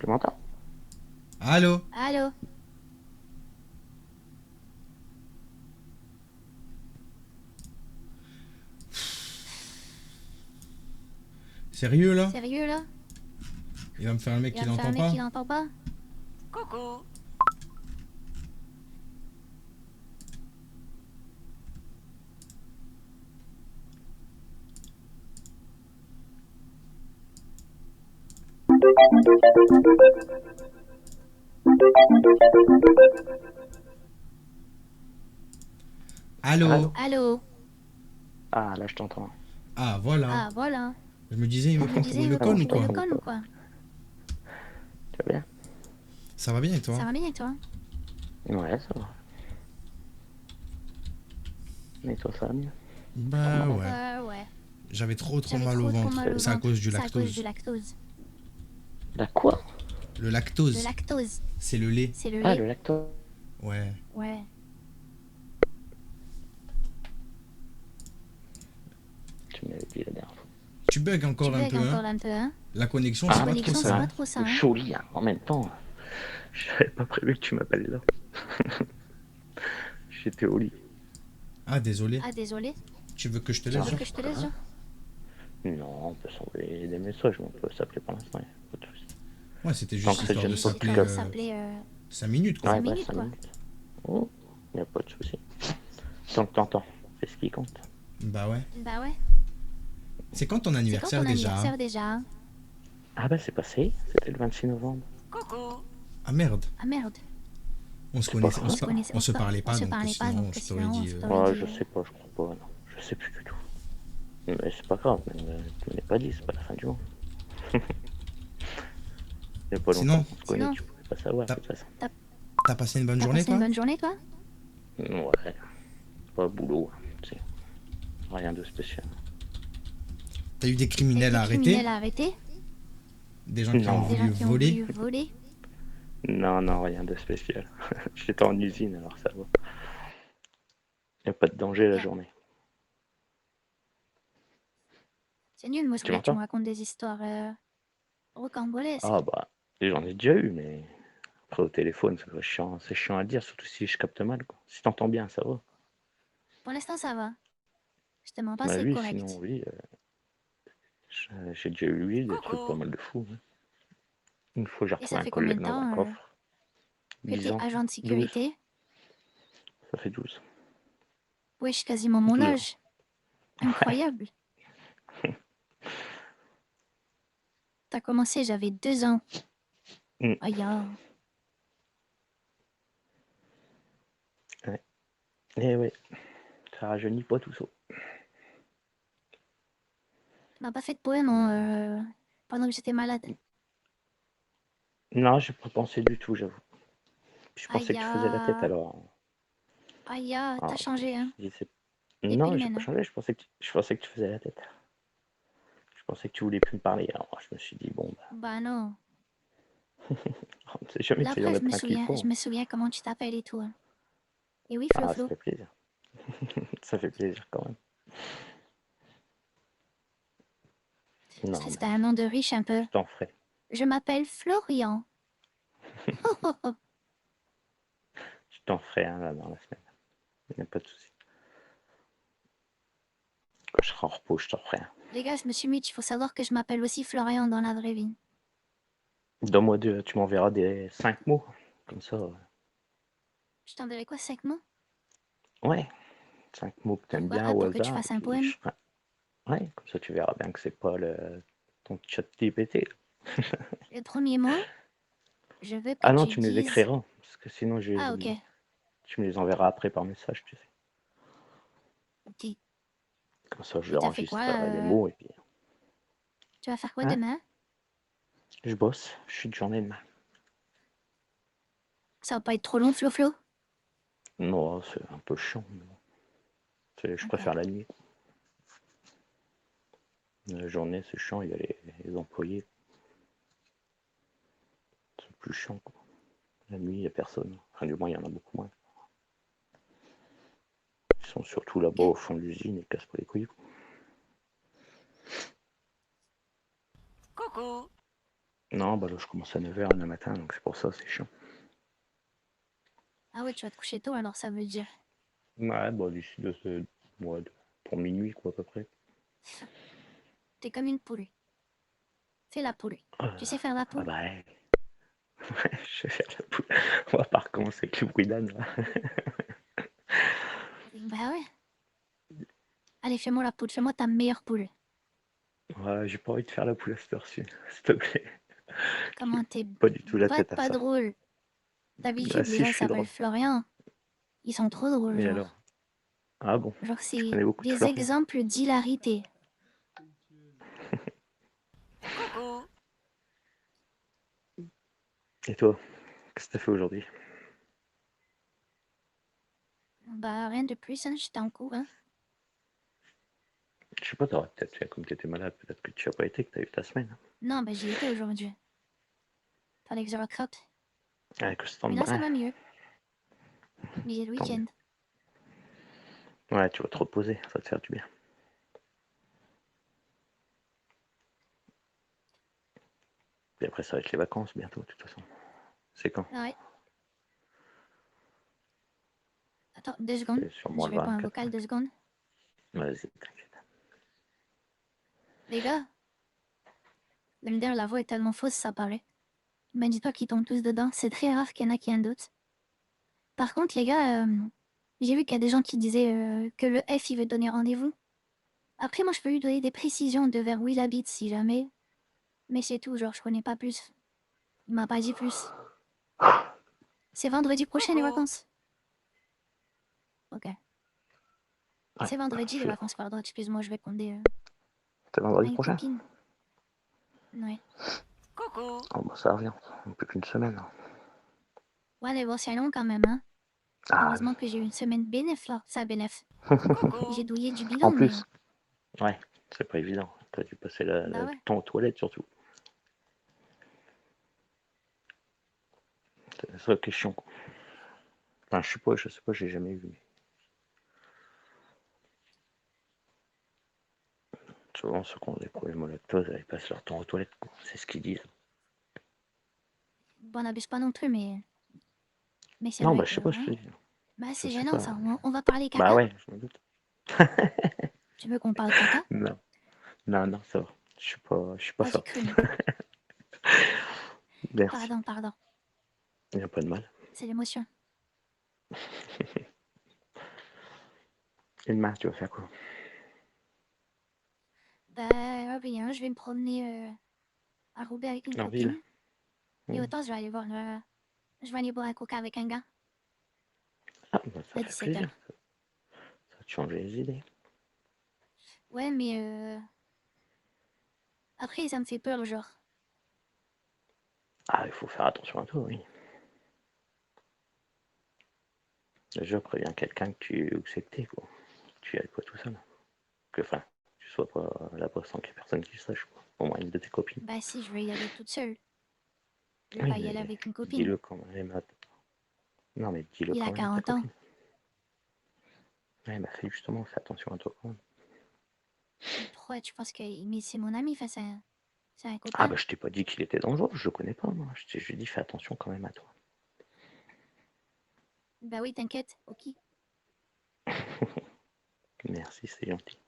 Tu m'entends? Allô? Allô? Sérieux là? Sérieux là? Il va me faire un mec Il qui va me faire un l'entend mec pas? qui l'entend pas? Coucou. Allô? Allô? Allô? Ah, là, je t'entends. Ah, voilà. Ah, voilà. Je me disais, il me Je prend me pour disais, le con ou pour quoi? le con ou quoi? Tu vas bien? Ça va bien et toi? Ça va bien et toi? Ouais, ça va. Mais toi, ça va mieux? Bah ouais. Ouais. J'avais trop J'avais mal au trop ventre. mal au C'est à ventre. cause du C'est à cause lactose. du lactose. La quoi? Le lactose, Le lactose, c'est le lait. c'est le Ah, lait. le lactose. Ouais. Ouais. Tu m'avais dit la dernière fois. Tu bugs encore un peu, hein. Hein. La connexion, Ah, c'est La pas trop connexion, c'est ça. pas Hein. trop ça. le Hein. chaud au lit, hein. En même temps, j'avais pas prévu que tu m'appelles là. J'étais au lit. Ah, désolé. Ah, désolé. Tu veux que je te Tu laisse, veux genre que je te laisse, genre? Non, on peut s'envoyer des messages, mais on peut s'appeler pour l'instant, y a pas de souci. Ouais, c'était Tant juste que ça histoire de gêne pas, s'appeler Histoire de s'appeler 5 minutes, quoi. cinq Ouais, bah, minutes, 5 quoi. minutes. Oh, y a pas de souci. Tant que t'entends, c'est ce qui compte. Bah ouais. Bah ouais. C'est quand ton C'est quand anniversaire ton déjà? anniversaire déjà? Hein. Ah bah c'est passé, c'était le 26 novembre. Coucou. Ah merde. Ah merde. On se C'est pas connaissait, grave. on se parlait On pas, se donc parlait pas, sinon donc je t'aurais sinon, dit. je t'aurais Ouais, dit, je sais pas, je crois pas, non. Je sais plus du tout. Mais c'est pas grave, tu me l'as pas dit, c'est pas la fin du monde. Il y a pas Sinon, longtemps qu'on se connaît, sinon, tu pouvais pas savoir, de t'as toute façon. t'as passé une bonne T'as journée, passé une toi? bonne journée, toi? Ouais, pas boulot, tu sais. Rien de spécial. T'as eu des T'as criminels été à arrêter? criminel à arrêter? Des gens qui ont Non. Des gens voulu qui ont voler? voulu voler? Non, non, rien de spécial. J'étais en usine, alors ça va. Y a pas de danger la Ok. journée. C'est nul, moi, je Tu voulais que tu me m'entends? racontes des histoires rocambolesques. Ah bah, j'en ai déjà eu, mais après au téléphone, c'est chiant à dire, surtout si je capte mal, quoi. Si t'entends bien, ça va. Pour l'instant, ça va. Je te mens pas, Bah c'est oui, sinon, correct. oui, j'ai déjà eu, oui, des trucs pas Coucou. mal de fous. Hein. Une fois, j'ai Et ça retrouvé un fait combien collègue de dans un temps coffre. que 10 t'es ans. agent de 12. sécurité? Ça fait 12. Wesh, quasiment mon 12 ans. âge. Incroyable. T'as commencé, j'avais 2 ans. Mm. Aïe, ah. Ouais. Eh ouais, ça rajeunit pas tout ça. Tu m'as pas fait de poème pendant que j'étais malade. Non, j'ai pas pensé du tout, j'avoue. Je pensais Aïe, que tu faisais la tête ah. alors. Aïe, ah, t'as Alors, changé, hein. je disais- Depuis Non, le j'ai mène, pas hein. changé, je pensais que tu faisais la tête. Je pensais que tu voulais plus me parler. Alors je me suis dit, bon, bah, Bah non. on sait jamais, Là, il y après, en a plein qui le je font. me souviens comment tu t'appelles et tout. Hein. Et oui, Flo Ah, ça Flo. fait plaisir. Ça fait plaisir quand même. Non, mais C'était un nom de riche un peu. je t'en ferai. Je m'appelle Florian. Oh, oh, oh. Je t'en ferai un là dans la semaine. Il n'y a pas de souci. Quand je serai en repos, je t'en ferai un. Les gars, je me suis mis, il faut savoir que je m'appelle aussi Florian dans la vraie vie. Donne-moi deux, tu m'enverras des 5 mots. Comme ça. Je t'enverrai quoi, 5 mots? Ouais, 5 mots que t'aimes Pourquoi? bien Ah, au pour que tu hasard. fasses un Puis poème? ouais, comme ça tu verras bien que c'est pas ton chat GPT. Le premier mot, je veux que Ah non, tu tu me les dises... écriras. Parce que sinon, je les Ah, ok. oublie. Tu me les enverras après par message, tu sais. Ok. Comme ça, je Puis t'as fait quoi? enregistrerai les mots et puis. Tu vas faire quoi Hein? demain? Je bosse, je suis de journée demain. Ça va pas être trop long, Flo Flo? Non, c'est un peu chiant. Mais bon. Je Ok. préfère la nuit. La journée, c'est chiant, il y a les employés. C'est plus chiant, quoi. La nuit, il n'y a personne. Enfin, du moins, il y en a beaucoup moins. Ils sont surtout là-bas Ok. au fond de l'usine et cassent pas les couilles. Coucou. Non, bah là, je commence à 9h le matin, donc c'est pour ça, c'est chiant. Ah ouais, tu vas te coucher tôt, alors ça veut dire... Ouais, bah d'ici pour minuit, quoi, à peu près. T'es comme une poule. Fais la poule. Tu sais faire la Ah poule? bah, ouais, je vais faire la poule. On va pas recommencer avec le bruit d'âne, là. Bah ouais. Allez, fais-moi la poule. Fais-moi ta meilleure poule. Ouais, j'ai pas envie de faire la poule à cette heure-ci, s'il te plaît. Comment t'es Pas du tout la tête à pas ça. drôle. Ah D'habitude, les si, gens je qui suis s'appellent drôle. Florian, ils sont trop drôles, Et alors? genre. Ah bon? Genre, Je c'est connais beaucoup de des Florian. exemples d'hilarité. Coucou. Et toi? Qu'est-ce que t'as fait aujourd'hui? Bah, rien de plus, hein, j'étais en cours, hein. Je sais pas, t'aurais peut-être fait comme t'étais malade, peut-être que tu as pas été, que t'as eu ta semaine. Non, bah, j'y étais aujourd'hui. Fallait que je recroque. Avec le stand Mais là, ça brun, va mieux. Mais j'ai le tant mieux. week-end. Ouais, tu vas te reposer, ça va te faire du bien. Puis après, ça va être les vacances bientôt, de toute façon. C'est quand? Ah ouais. Attends, 2 secondes. C'est sûrement Je le réponds à un 24. vocal, 2 secondes. Vas-y, t'inquiète. Les gars, le leader, la voix est tellement fausse, ça paraît. Mais dis-toi qu'ils tombent tous dedans. C'est très rare qu'il y en a qui en doutent. Par contre, les gars, j'ai vu qu'il y a des gens qui disaient que le F, il veut donner rendez-vous. Après, moi, je peux lui donner des précisions de vers où il habite, si jamais. Mais c'est tout, genre, je connais pas plus. Il m'a pas dit plus. C'est vendredi prochain, les Coucou. vacances. Ok. Ouais, C'est vendredi, les sûr. vacances, pardon. Excuse-moi, je vais compter C'est à vendredi une prochain? copine. Ouais. Coucou. Oh, bah, ça revient. Un peu qu'une semaine. Ouais, les voix, c'est long quand même, hein. Ah oui. Heureusement que j'ai eu une semaine bénéf, là. Ça bénéf. Coucou. J'ai douillé du En bilan, mais... plus, ouais, c'est pas évident. T'as dû passer le Bah ouais. temps aux toilettes surtout. C'est ça qui est chiant, quoi. Enfin, je sais pas, j'ai jamais vu. Souvent, ceux qui ont des problèmes au lactose, ils passent leur temps aux toilettes, quoi. C'est ce qu'ils disent. Bon, n'abuse pas non plus, mais... Mais c'est Non, vrai bah, je que... sais pas, je Ouais. te dis. Bah, Je c'est sais gênant, pas. ça. On va parler Bah caca? ouais, je me doute. Tu veux qu'on parle caca? Non, non, ça va. Je suis pas Oh, j'ai ça. cru. Merci. Pardon, pardon. Il n'y a pas de mal. C'est l'émotion. Et demain, tu vas faire quoi? Bah, rien, je vais me promener à Roubaix avec une En ville? copine. Et autant, je vais aller voir Je vais aller boire un coca avec un gars Ah, bah, ça à fait 17h. plaisir. Ça va te changer les idées. Ouais, mais après, ça me fait peur, genre. Ah, il faut faire attention à toi, oui. Déjà, préviens quelqu'un que c'est que t'es, quoi. Tu y ailles pas tout seul. Enfin, tu sois pas là-bas sans qu'il y ait personne qui le sache, quoi. Au moins une de tes copines. Bah, si, je vais y aller toute seule. Je vais Oui, pas y aller mais avec une copine. dis-le quand même. Non, mais dis-le Il quand a même à ta 40 ans. copine. Ouais, bah fais justement, fais attention à toi quand même. Pourquoi tu penses que mais c'est mon ami, enfin, c'est un Ah, copain? bah je t'ai pas dit qu'il était dangereux, je le connais pas, moi. Je lui ai dit, fais attention quand même à toi. Bah oui, t'inquiète, ok. Merci, c'est gentil.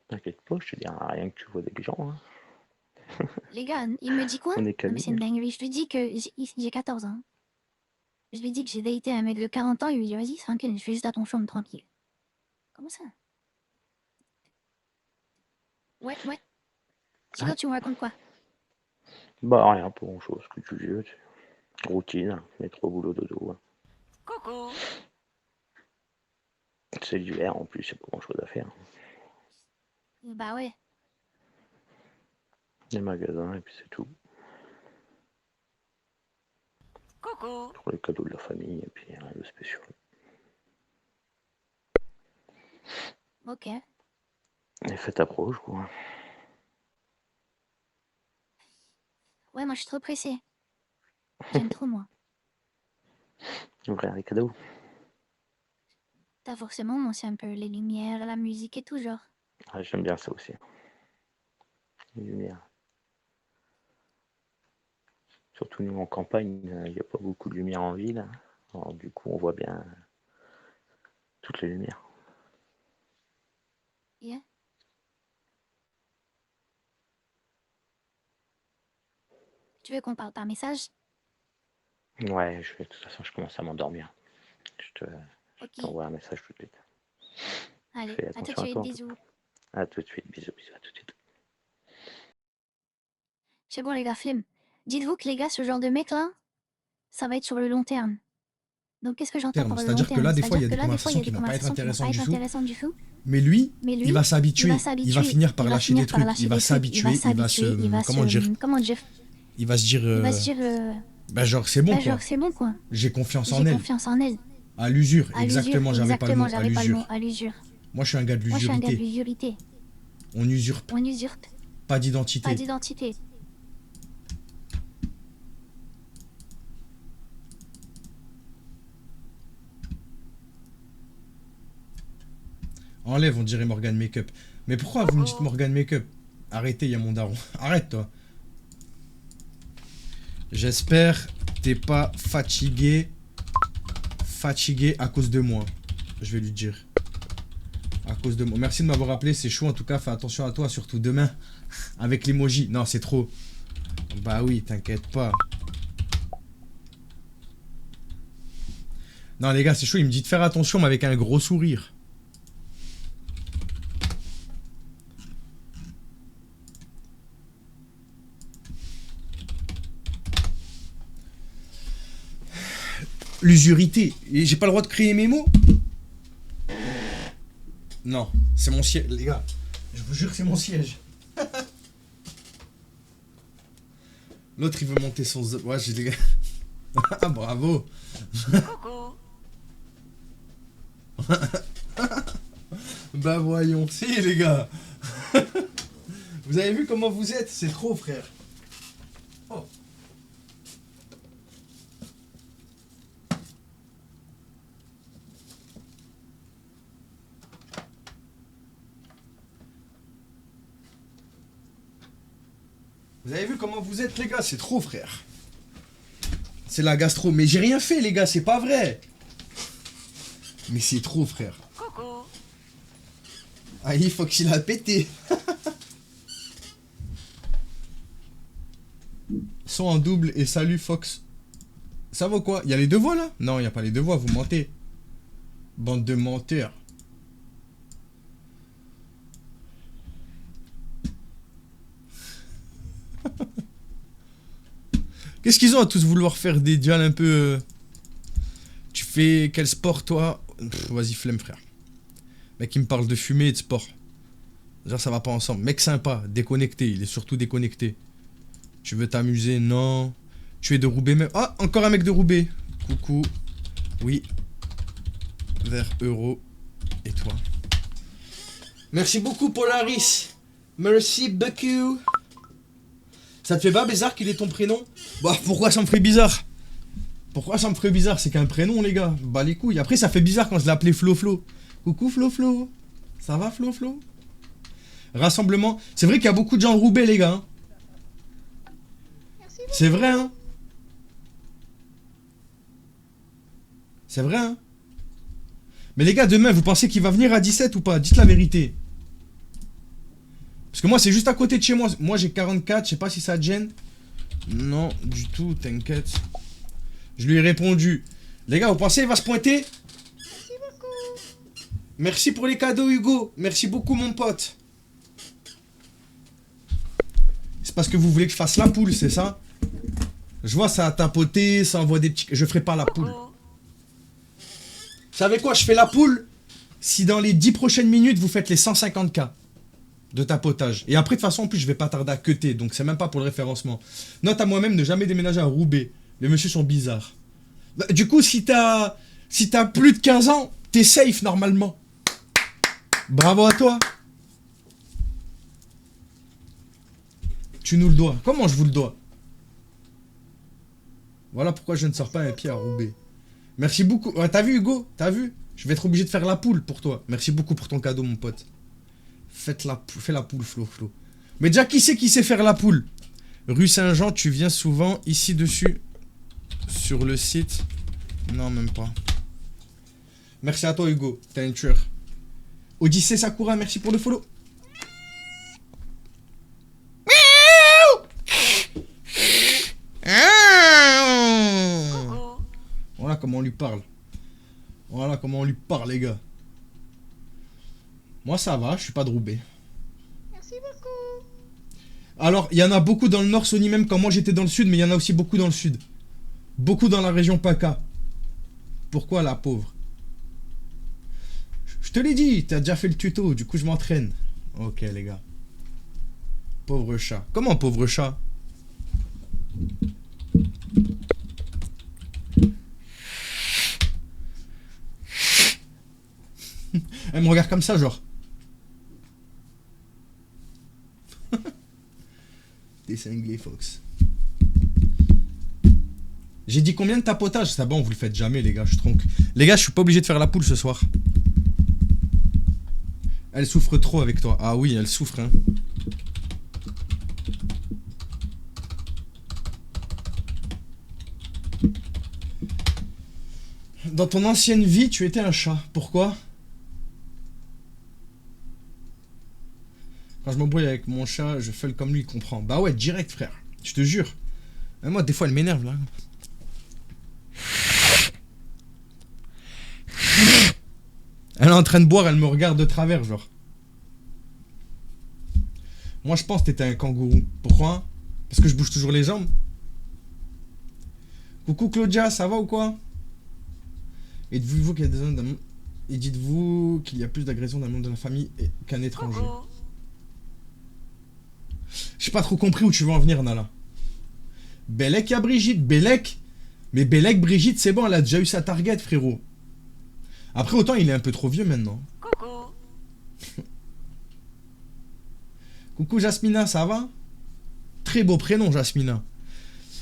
T'inquiète pas, je te dirai rien que tu vois des gens, hein. Les gars, il me dit quoi? On est Non, mais c'est qu'amis. une dinguerie. Je lui dis que j'ai 14 ans. Je lui dis que j'ai daté un mec de 40 ans. Il lui dit, vas-y, tranquille, je fais juste attention, tranquille. Comment ça? Ouais, ouais. Sinon, Ouais, tu me racontes quoi? bah rien, pas grand-chose, que tu veux. Routine, métro, boulot, dodo. Coucou. C'est l'hiver, en plus, c'est pas grand-chose à faire. Bah ouais. Les magasins, et puis c'est tout. Coucou. Pour les cadeaux de la famille, et puis rien de spécial. Ok. Les fêtes approchent, quoi. Ouais, moi, je suis trop pressée. J'aime trop, moi. Ouvrir les cadeaux. T'as forcément, moi, c'est un peu les lumières, la musique et tout, genre. Ah, j'aime bien ça aussi. Les lumières. Surtout nous en campagne, il n'y a pas beaucoup de lumière en ville. Alors du coup, on voit bien toutes les lumières. Yeah. Tu veux qu'on parle par message? Ouais, de toute façon, je commence à m'endormir. Je Ok. t'envoie un message tout de suite. Allez, Fais à tout de attention à suite, toi en tout cas. bisous. À tout de suite, bisous, bisous, à tout de suite. C'est bon, les gars, flemme. Dites-vous que, les gars, ce genre de mec-là, ça va être sur le long terme. Donc, qu'est-ce que j'entends Terme. par le long C'est-à-dire que terme? là, des fois, il y C'est-à-dire a que des là, des fois, il y conversations a qui des vont pas être conversations qui vont pas intéressantes être du tout. intéressantes du tout. Mais lui, Mais il lui, va il va s'habituer. Il va s'habituer. finir par Il va lâcher des finir par trucs. lâcher Il va des trucs. Il va s'habituer. Il va s'habituer. Il va comment dire? Comment dire? Il va se dire, Il va se dire... bah genre c'est bon bah, genre, quoi. c'est bon, quoi. J'ai confiance J'ai en elle. confiance en elle. À l'usure, À l'usure. exactement. J'avais pas le Exactement, mot. À j'avais pas le mot. l'usure. À l'usure. Moi, je suis un gars de Moi, je suis un gars de l'usurité. l'usurité. On usurpe. On usurpe. Pas Pas d'identité. d'identité. Enlève, on dirait Morgan Makeup. Mais pourquoi vous me dites Morgan Makeup? Arrêtez, il y a mon daron. Arrête, toi. J'espère t'es pas fatigué. Fatigué à cause de moi. Je vais lui dire. À cause de moi. Merci de m'avoir appelé, c'est chaud en tout cas. Fais attention à toi, surtout demain. Avec l'emoji. Non, c'est trop. Bah oui, t'inquiète pas. Non, les gars, c'est chaud. Il me dit de faire attention, mais avec un gros sourire. L'usurité. J'ai pas le droit de créer mes mots? Non, c'est mon siège, les gars. Je vous jure que c'est mon siège. L'autre, il veut monter son... Ouais, j'ai des gars. Ah, bravo. Coucou. Bah voyons. Si, les gars. Vous avez vu comment vous êtes? C'est trop, frère. Oh. Vous avez vu comment vous êtes, les gars? C'est trop, frère. C'est la gastro. Mais j'ai rien fait, les gars. C'est pas vrai. Mais c'est trop, frère. Coucou. Ah, il faut qu'il a pété. Son en double et salut, Fox. Ça vaut quoi? Il y a les deux voix, là? Non, il n'y a pas les deux voix. Vous mentez. Bande de menteurs. Qu'est-ce qu'ils ont à tous vouloir faire des duels un peu... Tu fais quel sport, toi? Vas-y, flemme, frère. Mec, il me parle de fumée et de sport. Genre, ça va pas ensemble. Mec sympa, déconnecté. Il est surtout déconnecté. Tu veux t'amuser? Non. Tu es de Roubaix même. Ah, encore un mec de Roubaix. Coucou. Oui. Vers Euro. Et toi? Merci beaucoup, Polaris. Merci beaucoup. Ça te fait pas bizarre qu'il ait ton prénom? Bah, pourquoi ça me ferait bizarre? Pourquoi ça me ferait bizarre? C'est qu'un prénom, les gars. Bah, les couilles. Après, ça fait bizarre quand je l'ai appelé Flo Flo. Coucou, Flo Flo. Ça va, Flo Flo? Rassemblement. C'est vrai qu'il y a beaucoup de gens Roubaix, les gars. Hein. C'est vrai, hein? C'est vrai, hein? Mais les gars, demain, vous pensez qu'il va venir à 17 ou pas? Dites la vérité. Parce que moi, c'est juste à côté de chez moi. Moi, j'ai 44, je sais pas si ça te gêne. Non, du tout, t'inquiète. Je lui ai répondu. Les gars, vous pensez qu'il va se pointer? Merci beaucoup. Merci pour les cadeaux, Hugo. Merci beaucoup, mon pote. C'est parce que vous voulez que je fasse la poule, c'est ça? Je vois ça a tapoté, ça envoie des petits... Je ferai pas la poule. Vous savez quoi? Je fais la poule si dans les 10 prochaines minutes, vous faites les 150K de tapotage. Et après, de toute façon, en plus, je vais pas tarder à cutter. Donc, c'est même pas pour le référencement. Note à moi-même, ne jamais déménager à Roubaix. Les messieurs sont bizarres. Bah, du coup, si t'as plus de 15 ans, t'es safe, normalement. Bravo à toi. Tu nous le dois. Comment je vous le dois? Voilà pourquoi je ne sors pas un pied à Roubaix. Merci beaucoup. Ouais, t'as vu, Hugo? T'as vu? Je vais être obligé de faire la poule pour toi. Merci beaucoup pour ton cadeau, mon pote. Fais la poule, Flo. Mais déjà, qui sait faire la poule? Rue Saint-Jean, tu viens souvent ici dessus. Sur le site. Non, même pas. Merci à toi, Hugo. T'es un tueur. Odyssée Sakura, merci pour le follow. Voilà comment on lui parle. Voilà comment on lui parle, les gars. Moi, ça va, je suis pas de Roubaix. Merci beaucoup. Alors, il y en a beaucoup dans le nord, Sony, même quand moi j'étais dans le sud, mais il y en a aussi beaucoup dans le sud. Beaucoup dans la région PACA. Pourquoi la pauvre? Je te l'ai dit, t'as déjà fait le tuto, du coup je m'entraîne. Ok, les gars. Pauvre chat. Comment pauvre chat? Elle me regarde comme ça, genre. T'es cinglé, Fox. J'ai dit combien de tapotage? C'est bon, vous le faites jamais, les gars, je tronque. Les gars, je suis pas obligé de faire la poule ce soir. Elle souffre trop avec toi. Ah oui, elle souffre, hein. Dans ton ancienne vie, tu étais un chat. Pourquoi? Quand je m'embrouille avec mon chat, je fais comme lui, il comprend. Bah ouais, direct, frère. Je te jure. Même moi, des fois, elle m'énerve, là. Elle est en train de boire, elle me regarde de travers, genre. Moi, je pense que t'étais un kangourou. Pourquoi? Parce que je bouge toujours les jambes. Coucou Claudia, ça va ou quoi? Et dites-vous qu'il y a des hommes et dites-vous qu'il y a plus d'agressions d'un membre de la famille qu'un étranger. Coucou. J'ai pas trop compris où tu veux en venir, Nala. Bellec, il y a Brigitte. Bellec. Mais Bellec, Brigitte, c'est bon, elle a déjà eu sa target, frérot. Après, autant il est un peu trop vieux maintenant. Coucou. Coucou Jasmina, ça va? Très beau prénom, Jasmina.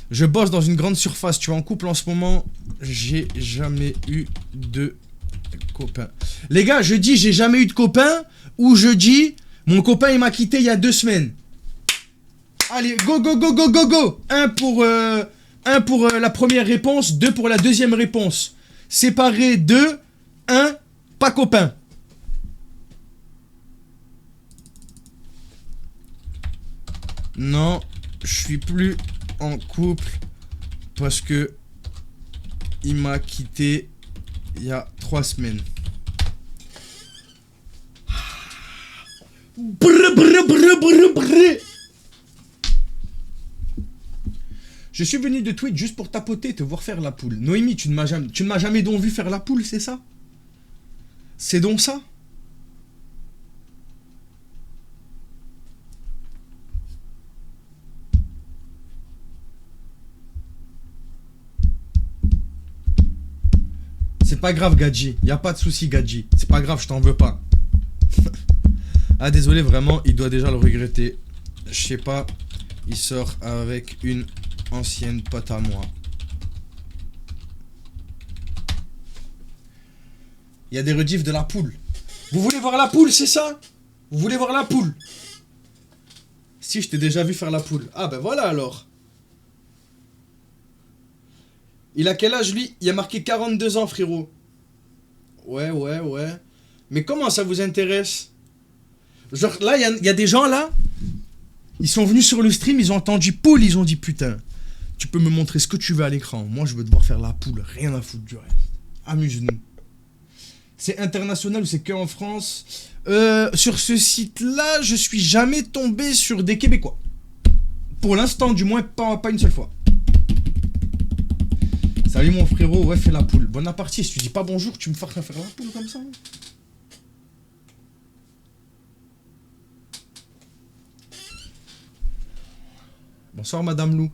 Je bosse dans une grande surface. Tu es en couple en ce moment? J'ai jamais eu de copain. Les gars, je dis j'ai jamais eu de copain ou je dis mon copain il m'a quitté il y a 2 semaines. Allez, go, go, go, go, go, go. Un pour la première réponse, 2 pour la deuxième réponse. Séparé 2, 1, pas copain. Non, je suis plus en couple parce que il m'a quitté il y a 3 semaines. Brr, brr, brr, brr, brr. Je suis venu de Twitch juste pour tapoter, te voir faire la poule. Noémie, tu ne m'as jamais donc vu faire la poule, c'est ça? C'est donc ça? C'est pas grave, Gadji. Y a pas de souci, Gadji. C'est pas grave, je t'en veux pas. Ah, désolé, vraiment, il doit déjà le regretter. Je sais pas, il sort avec une ancienne pote à moi. Il y a des rediffs de la poule. Vous voulez voir la poule, c'est ça? Vous voulez voir la poule? Si, je t'ai déjà vu faire la poule. Ah, ben voilà alors. Il a quel âge, lui? Il a marqué 42 ans, frérot. Ouais, ouais, ouais. Mais comment ça vous intéresse? Genre, là, il y a des gens, là. Ils sont venus sur le stream, ils ont entendu poule, ils ont dit, putain, tu peux me montrer ce que tu veux à l'écran. Moi, je veux devoir faire la poule. Rien à foutre du reste. Amuse-nous. C'est international ou c'est que en France? Sur ce site-là, je suis jamais tombé sur des Québécois. Pour l'instant, du moins, pas une seule fois. Salut mon frérot, ouais, fais la poule. Bonne apartie, si tu dis pas bonjour, tu me forces à faire la poule comme ça. Bonsoir Madame Lou.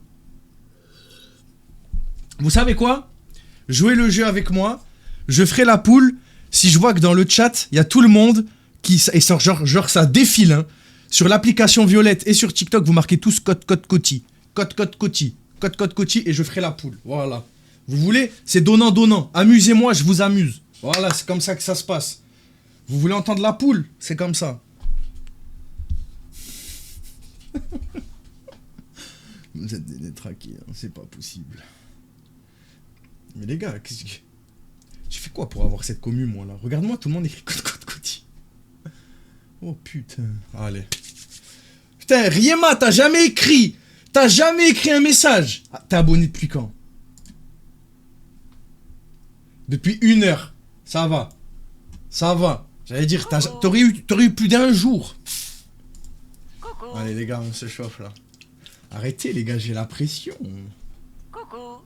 Vous savez quoi? Jouez le jeu avec moi. Je ferai la poule si je vois que dans le chat, il y a tout le monde qui... Et genre ça défile, hein. Sur l'application Violette et sur TikTok, vous marquez tous code Coty. Code Coty. Code Coty et je ferai la poule. Voilà. Vous voulez? C'est donnant-donnant. Amusez-moi, je vous amuse. Voilà, c'est comme ça que ça se passe. Vous voulez entendre la poule? C'est comme ça. Vous êtes des détraqués, hein. C'est pas possible. Mais les gars, qu'est-ce que... J'ai fait quoi pour avoir cette commu, moi, là? Regarde-moi, tout le monde écrit code Coty. Oh, putain. Allez. Putain, Riema, t'as jamais écrit un message. Ah, t'es abonné depuis quand? Depuis 1 heure. Ça va. Ça va. J'allais dire, t'aurais eu plus d'1 jour. Coucou. Allez, les gars, on se chauffe, là. Arrêtez, les gars, j'ai la pression. Coucou.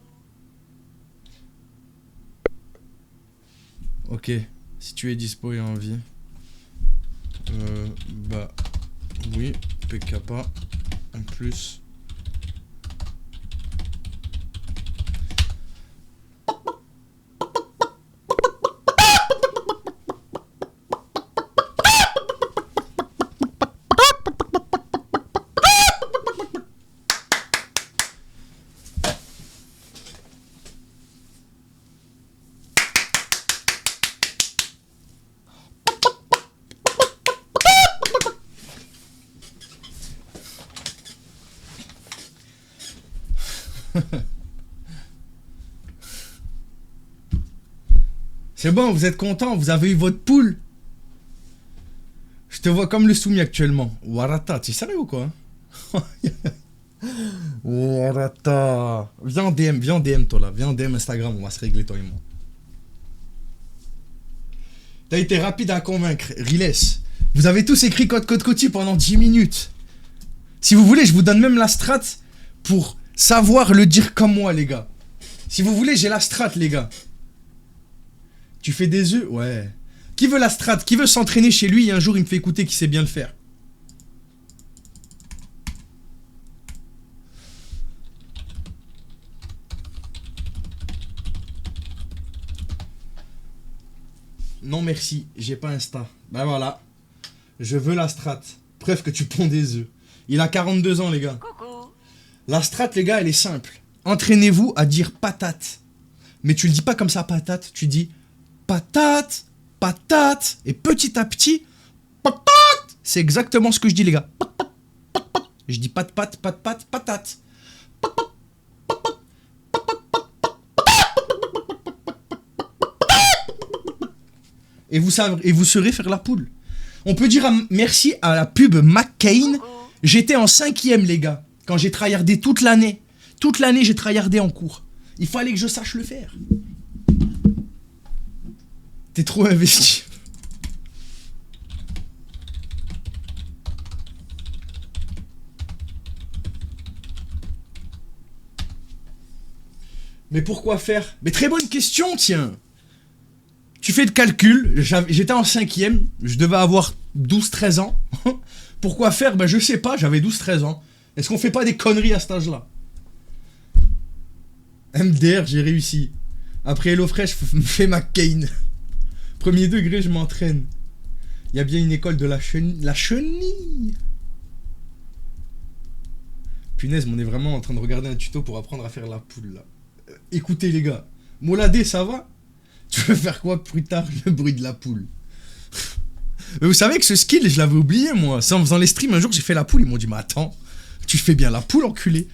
Ok. Si tu es dispo et envie. Bah... Oui, PK pas. En plus... C'est bon, vous êtes content, vous avez eu votre poule. Je te vois comme le soumis actuellement. Warata, t'es sérieux ou quoi? Warata. Viens en DM toi là. Viens en DM Instagram, on va se régler toi et moi. T'as été rapide à convaincre, Riles. Vous avez tous écrit code Coty pendant 10 minutes. Si vous voulez, je vous donne même la strat pour savoir le dire comme moi, les gars. Si vous voulez, j'ai la strat, les gars. Tu fais des œufs? Ouais. Qui veut la strat? Qui veut s'entraîner chez lui et un jour il me fait écouter qu'il sait bien le faire? Non merci, j'ai pas Insta. Ben voilà. Je veux la strat. Preuve que tu ponds des œufs. Il a 42 ans, les gars. Coucou. La strat, les gars, elle est simple. Entraînez-vous à dire patate. Mais tu le dis pas comme ça, patate. Tu dis patate, patate. Et petit à petit, patate. C'est exactement ce que je dis, les gars. Je dis patate, patate. Et vous saurez faire la poule. On peut dire merci à la pub McCain. J'étais en 5e, les gars, quand j'ai tryhardé toute l'année. Toute l'année, j'ai tryhardé en cours. Il fallait que je sache le faire. T'es trop investi. Mais pourquoi faire? Mais très bonne question, tiens. Tu fais le calcul, j'étais en 5e, je devais avoir 12-13 ans. Pourquoi faire? Ben je sais pas, j'avais 12-13 ans. Est-ce qu'on fait pas des conneries à cet âge-là? MDR, j'ai réussi. Après HelloFresh, je fais McCain. Premier degré, je m'entraîne. Il y a bien une école de la chenille. Punaise, mais on est vraiment en train de regarder un tuto pour apprendre à faire la poule, là. Écoutez, les gars. Moladé, ça va? Tu veux faire quoi plus tard? Le bruit de la poule. Mais vous savez que ce skill, je l'avais oublié, moi. C'est en faisant les streams, un jour, j'ai fait la poule. Ils m'ont dit, mais attends, tu fais bien la poule, enculé.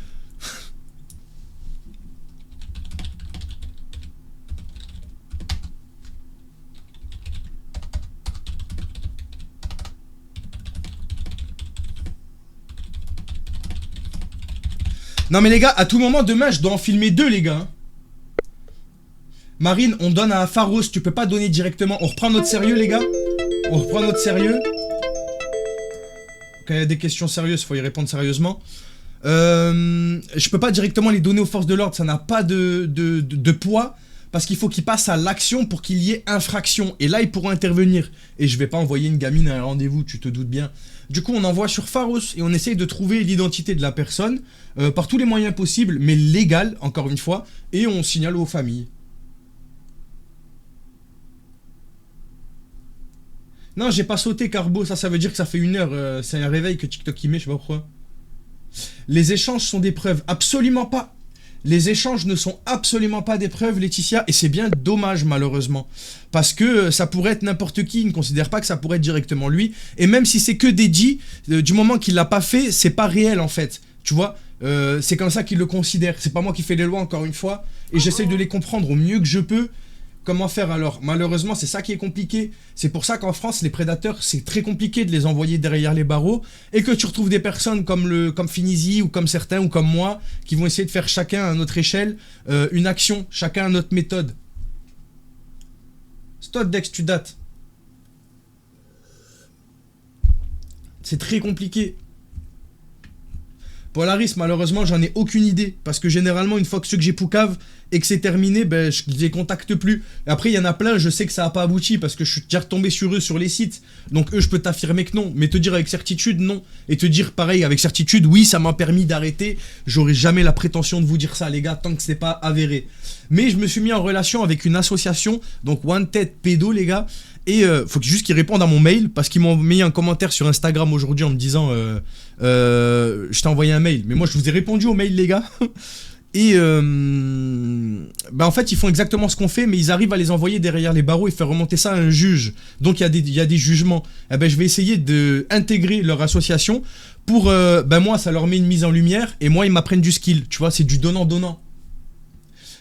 Non mais les gars, à tout moment, demain, je dois en filmer 2, les gars. Marine, on donne à Pharos, tu peux pas donner directement. On reprend notre sérieux, les gars? On reprend notre sérieux? Quand il y a des questions sérieuses, faut y répondre sérieusement. Je peux pas directement les donner aux forces de l'ordre, ça n'a pas de poids. Parce qu'il faut qu'ils passent à l'action pour qu'il y ait infraction. Et là, ils pourront intervenir. Et je vais pas envoyer une gamine à un rendez-vous, tu te doutes bien. Du coup, on envoie sur Pharos et on essaye de trouver l'identité de la personne par tous les moyens possibles, mais légal, encore une fois. Et on signale aux familles. Non, j'ai pas sauté, Carbo. Ça veut dire que ça fait 1 heure. C'est un réveil que TikTok y met, je sais pas pourquoi. Les échanges sont des preuves. Absolument pas. Les échanges ne sont absolument pas des preuves, Laetitia. Et c'est bien dommage, malheureusement. Parce que ça pourrait être n'importe qui. Il ne considère pas que ça pourrait être directement lui. Et même si c'est que Deji, du moment qu'il l'a pas fait, c'est pas réel, en fait. Tu vois, c'est comme ça qu'il le considère. C'est pas moi qui fais les lois, encore une fois. Et j'essaye de les comprendre au mieux que je peux. Comment faire alors? Malheureusement, c'est ça qui est compliqué. C'est pour ça qu'en France, les prédateurs, c'est très compliqué de les envoyer derrière les barreaux. Et que tu retrouves des personnes comme Finizi ou comme certains ou comme moi qui vont essayer de faire chacun à notre échelle une action, chacun à notre méthode. Stop, Dex, tu dates. C'est très compliqué. Polaris, malheureusement, j'en ai aucune idée. Parce que généralement, une fois que ceux que j'ai poucave et que c'est terminé, ben, je les contacte plus. Et après, il y en a plein, je sais que ça n'a pas abouti parce que je suis déjà retombé sur eux sur les sites. Donc eux, je peux t'affirmer que non. Mais te dire avec certitude, non. Et te dire pareil, avec certitude, oui, ça m'a permis d'arrêter. J'aurais jamais la prétention de vous dire ça, les gars, tant que c'est pas avéré. Mais je me suis mis en relation avec une association, donc Wanted Pédo, les gars. Et faut juste qu'ils répondent à mon mail parce qu'ils m'ont mis un commentaire sur Instagram aujourd'hui en me disant je t'ai envoyé un mail. Mais moi, je vous ai répondu au mail, les gars. Et en fait, ils font exactement ce qu'on fait, mais ils arrivent à les envoyer derrière les barreaux et faire remonter ça à un juge. Donc, il y a des jugements. Eh ben, je vais essayer d'intégrer leur association pour... ben moi, ça leur met une mise en lumière, et moi, ils m'apprennent du skill. Tu vois, c'est du donnant-donnant.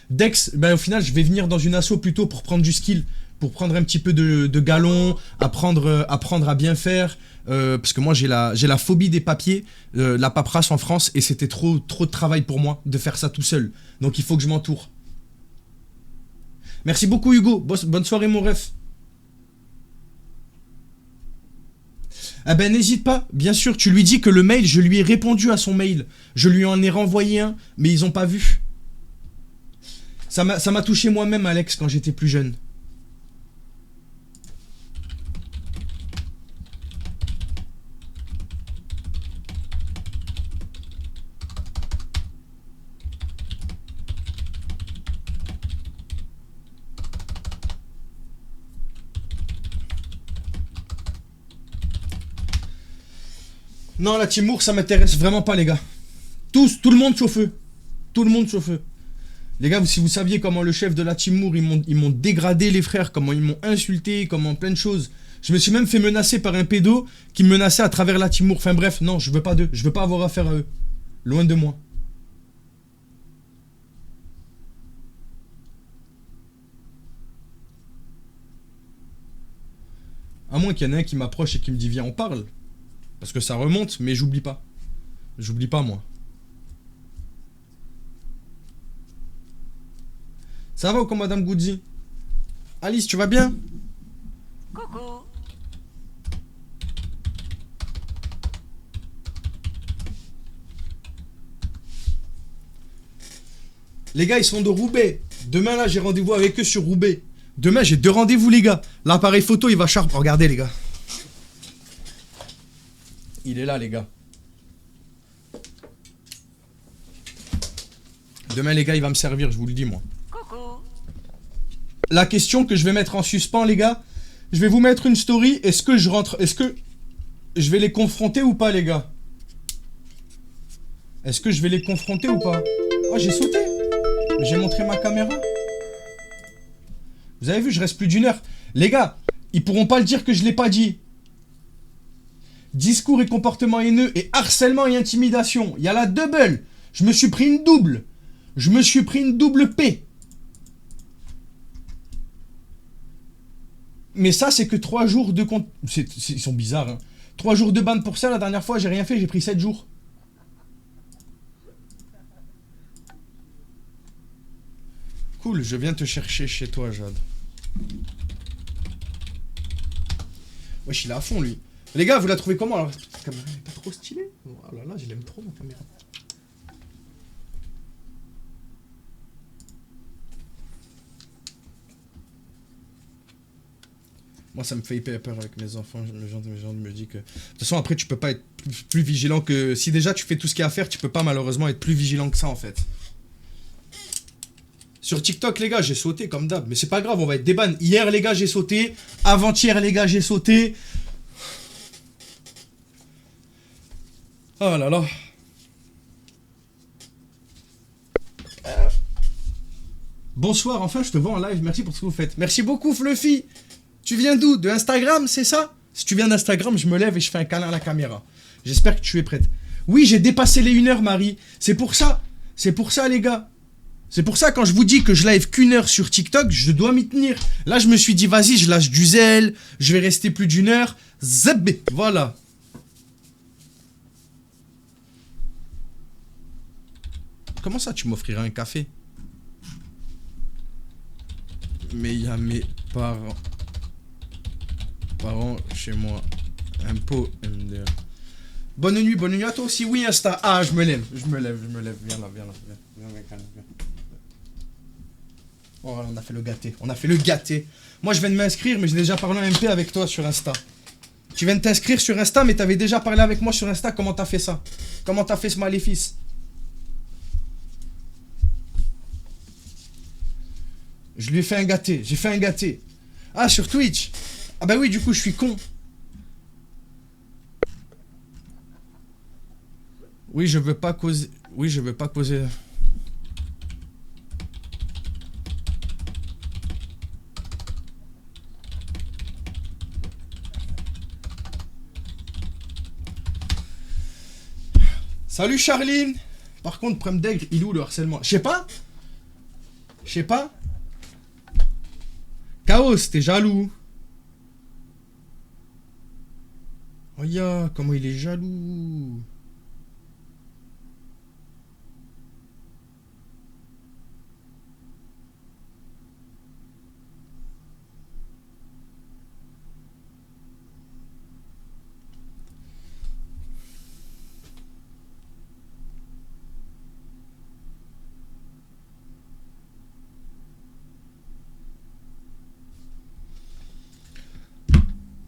Dex, ben au final, je vais venir dans une asso plutôt pour prendre du skill. Pour prendre un petit peu de galon, apprendre à bien faire. Parce que moi, j'ai la phobie des papiers, la paperasse en France, et c'était trop de travail pour moi de faire ça tout seul. Donc, il faut que je m'entoure. Merci beaucoup, Hugo. Bonne soirée, mon ref. Ah ben, n'hésite pas. Bien sûr, tu lui dis que le mail, je lui ai répondu à son mail. Je lui en ai renvoyé un, mais ils ont pas vu. Ça m'a touché moi-même, Alex, quand j'étais plus jeune. Non, la Team Moore, ça m'intéresse vraiment pas, les gars. Tout le monde chauffe feu. Tout le monde chauffe feu. Les gars, si vous saviez comment le chef de la Team Moore, ils m'ont dégradé, les frères, comment ils m'ont insulté, comment plein de choses. Je me suis même fait menacer par un pédo qui me menaçait à travers la Team Moore. Enfin bref, non, je veux pas d'eux. Je veux pas avoir affaire à eux. Loin de moi. À moins qu'il y en ait un qui m'approche et qui me dit viens, on parle. Parce que ça remonte, mais j'oublie pas. J'oublie pas, moi. Ça va ou quoi, Madame Goudzi? Alice, tu vas bien? Coucou. Les gars, ils sont de Roubaix. Demain, là, j'ai rendez-vous avec eux sur Roubaix. Demain, j'ai 2 rendez-vous, les gars. L'appareil photo, il va charpe. Regardez, les gars. Il est là, les gars. Demain, les gars, il va me servir, je vous le dis, moi. Coucou. La question que je vais mettre en suspens, les gars, je vais vous mettre une story. Est-ce que je rentre... Est-ce que je vais les confronter ou pas, les gars? Est-ce que je vais les confronter ou pas? Oh, j'ai sauté. J'ai montré ma caméra. Vous avez vu, je reste plus d'1 heure. Les gars, ils pourront pas le dire que je l'ai pas dit. Discours et comportement haineux et harcèlement et intimidation. Il y a la double. Je me suis pris une double. Je me suis pris une double P. Mais ça, c'est que 3 jours de compte. Ils sont bizarres, hein. 3 jours de ban pour ça. La dernière fois, j'ai rien fait. J'ai pris 7 jours. Cool, je viens te chercher chez toi, Jade. Wesh, il est à fond, lui. Les gars, vous la trouvez comment alors? Cette caméra elle est pas trop stylée. Oh là là, je l'aime trop, ma caméra. Moi, ça me fait hyper peur avec mes enfants. Les gens me disent que... De toute façon, après, tu peux pas être plus vigilant que... Si déjà, tu fais tout ce qu'il y a à faire, tu peux pas, malheureusement, être plus vigilant que ça, en fait. Sur TikTok, les gars, j'ai sauté comme d'hab. Mais c'est pas grave, on va être déban. Hier, les gars, j'ai sauté. Avant-hier, les gars, j'ai sauté. Oh là là. Bonsoir, enfin, je te vois en live. Merci pour ce que vous faites. Merci beaucoup, Fluffy. Tu viens d'où? De Instagram, c'est ça? Si tu viens d'Instagram, je me lève et je fais un câlin à la caméra. J'espère que tu es prête. Oui, j'ai dépassé les 1 heure, Marie. C'est pour ça. C'est pour ça, les gars. C'est pour ça, quand je vous dis que je live qu'1 heure sur TikTok, je dois m'y tenir. Là, je me suis dit, vas-y, je lâche du zèle. Je vais rester plus d'1 heure. Zeb, voilà. Comment ça, tu m'offriras un café? Mais il y a mes parents chez moi. Un pot. Bonne nuit à toi aussi. Oui, Insta. Ah, je me lève. Viens là. Viens. Oh, on a fait le gâté. Moi, je viens de m'inscrire, mais j'ai déjà parlé en MP avec toi sur Insta. Tu viens de t'inscrire sur Insta, mais t'avais déjà parlé avec moi sur Insta. Comment t'as fait ça? Comment t'as fait ce maléfice? Je lui ai fait un gâté. J'ai fait un gâté. Ah, sur Twitch. Ah bah oui, du coup, je suis con. Oui, je veux pas causer... Salut Charline. Par contre, Prem Degre, il est où le harcèlement? Je sais pas. Je sais pas. Chaos, t'es jaloux. Oh ya, comment il est jaloux.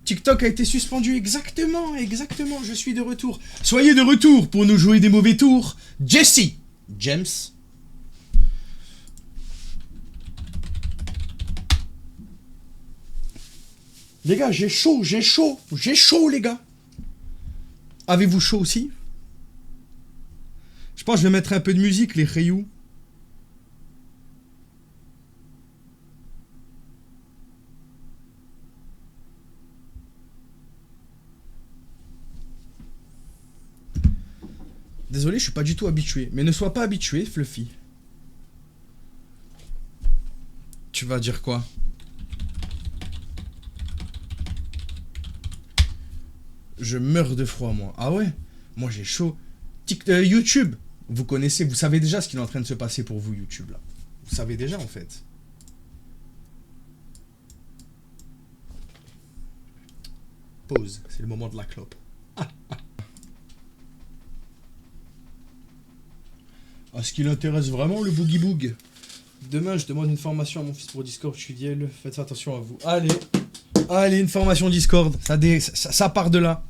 TikTok a été suspendu, exactement, exactement, je suis de retour. Soyez de retour pour nous jouer des mauvais tours. Jesse, James. Les gars, j'ai chaud, les gars. Avez-vous chaud aussi? Je pense que je vais mettre un peu de musique, les Rayou. Désolé, je suis pas du tout habitué. Mais ne sois pas habitué, Fluffy. Tu vas dire quoi? Je meurs de froid, moi. Ah ouais? Moi, j'ai chaud. YouTube, vous connaissez, vous savez déjà ce qu'il est en train de se passer pour vous, YouTube, là. Vous savez déjà, en fait. Pause. C'est le moment de la clope. Ah, ce qui l'intéresse vraiment, le boogie boog. Demain, je demande une formation à mon fils pour Discord. Je suis Diel. Faites attention à vous. Allez. Allez, une formation Discord. Ça part de là.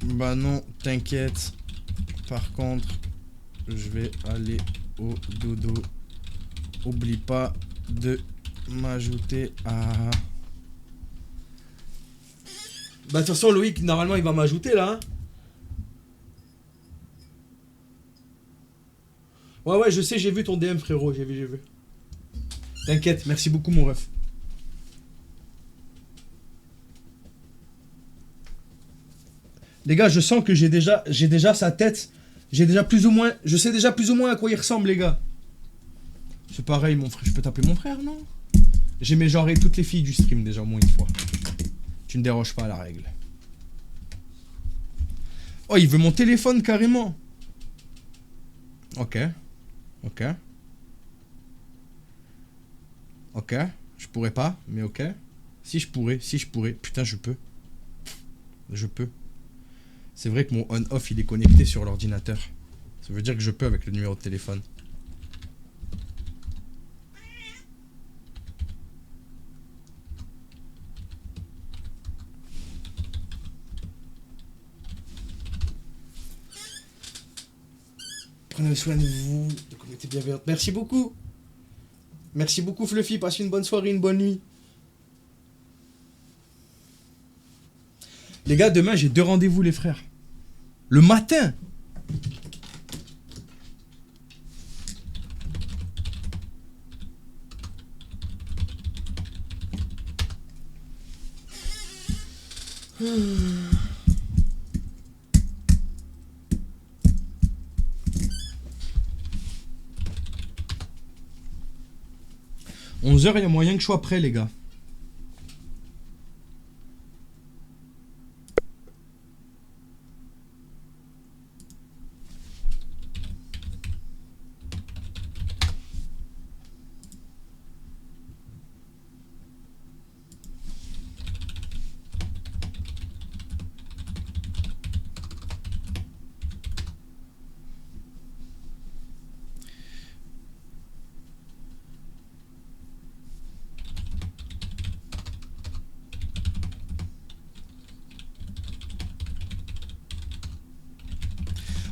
Bah non, t'inquiète. Par contre, je vais aller au dodo. Oublie pas de m'ajouter à... Bah de toute façon, Loïc, normalement, il va m'ajouter là. Hein. Ouais, je sais, j'ai vu ton DM, frérot. J'ai vu. T'inquiète, merci beaucoup, mon ref. Les gars, je sens que j'ai déjà sa tête. Je sais déjà plus ou moins à quoi il ressemble, les gars. C'est pareil, mon frère. Je peux t'appeler mon frère, non? J'ai mégenré toutes les filles du stream déjà au moins une fois. Tu ne déroges pas à la règle. Oh, il veut mon téléphone carrément. Ok. Je pourrais pas, mais ok. Si je pourrais. Putain, je peux. C'est vrai que mon on-off, il est connecté sur l'ordinateur. Ça veut dire que je peux avec le numéro de téléphone. Prenez soin de vous. De communauté bienveillante. Merci beaucoup. Merci beaucoup, Fluffy. Passe une bonne soirée, une bonne nuit. Les gars, demain, j'ai 2 rendez-vous, les frères. Le matin. Hmm. 11h, il y a moyen que je sois prêt, les gars.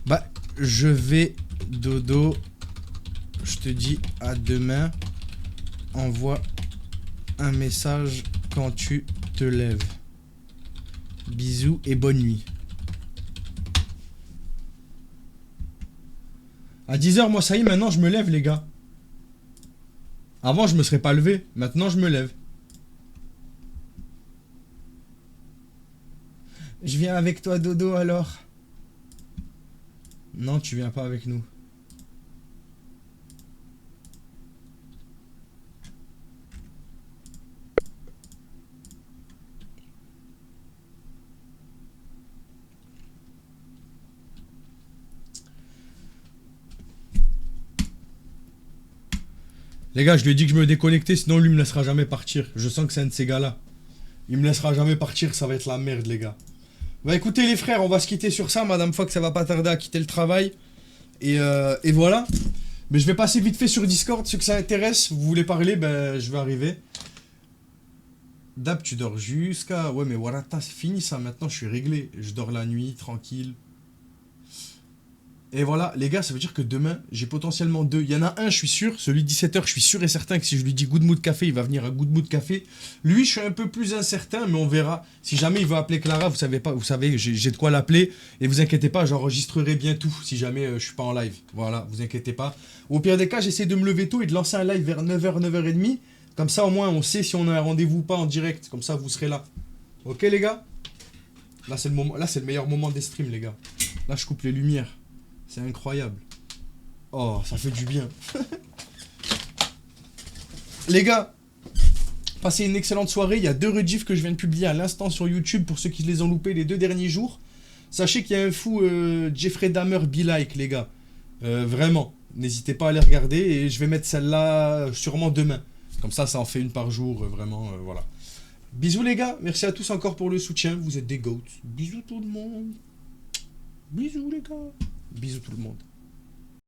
Bah, je vais dodo. Je te dis à demain. Envoie un message quand tu te lèves. Bisous et bonne nuit. À 10h, moi, ça y est, maintenant, je me lève, les gars. Avant, je me serais pas levé. Maintenant, je me lève. Je viens avec toi, Dodo, alors. Non, tu viens pas avec nous. Les gars, je lui ai dit que je me déconnectais, sinon lui me laissera jamais partir. Je sens que c'est un de ces gars-là. Il me laissera jamais partir, ça va être la merde, les gars. Bah écoutez les frères, on va se quitter sur ça. Madame Fox, ça va pas tarder à quitter le travail. Et voilà. Mais je vais passer vite fait sur Discord, ceux que ça intéresse. Vous voulez parler, ben je vais arriver. Dab, tu dors jusqu'à... Ouais, mais Warata, c'est fini ça. Maintenant, je suis réglé. Je dors la nuit, tranquille. Et voilà, les gars, ça veut dire que demain, j'ai potentiellement 2. Il y en a un, je suis sûr. Celui de 17h, je suis sûr et certain que si je lui dis Good Mood Café, il va venir à Good Mood Café. Lui, je suis un peu plus incertain, mais on verra. Si jamais il veut appeler Clara, vous savez, j'ai de quoi l'appeler. Et vous inquiétez pas, j'enregistrerai bien tout si jamais je suis pas en live. Voilà, vous inquiétez pas. Au pire des cas, j'essaie de me lever tôt et de lancer un live vers 9h, 9h30. Comme ça, au moins, on sait si on a un rendez-vous ou pas en direct. Comme ça, vous serez là. Ok, les gars? Là, c'est le moment. Là, c'est le meilleur moment des streams, les gars. Là, je coupe les lumières. C'est incroyable. Oh, ça fait du bien. Les gars, passez une excellente soirée. Il y a 2 rediffs que je viens de publier à l'instant sur YouTube pour ceux qui les ont loupés les 2 derniers jours. Sachez qu'il y a un fou Jeffrey Dahmer Be Like, les gars. Vraiment, n'hésitez pas à les regarder. Et je vais mettre celle-là sûrement demain. Comme ça en fait une par jour. Vraiment, voilà. Bisous, les gars. Merci à tous encore pour le soutien. Vous êtes des goats. Bisous tout le monde. Bisous, les gars. Bisous tout le monde.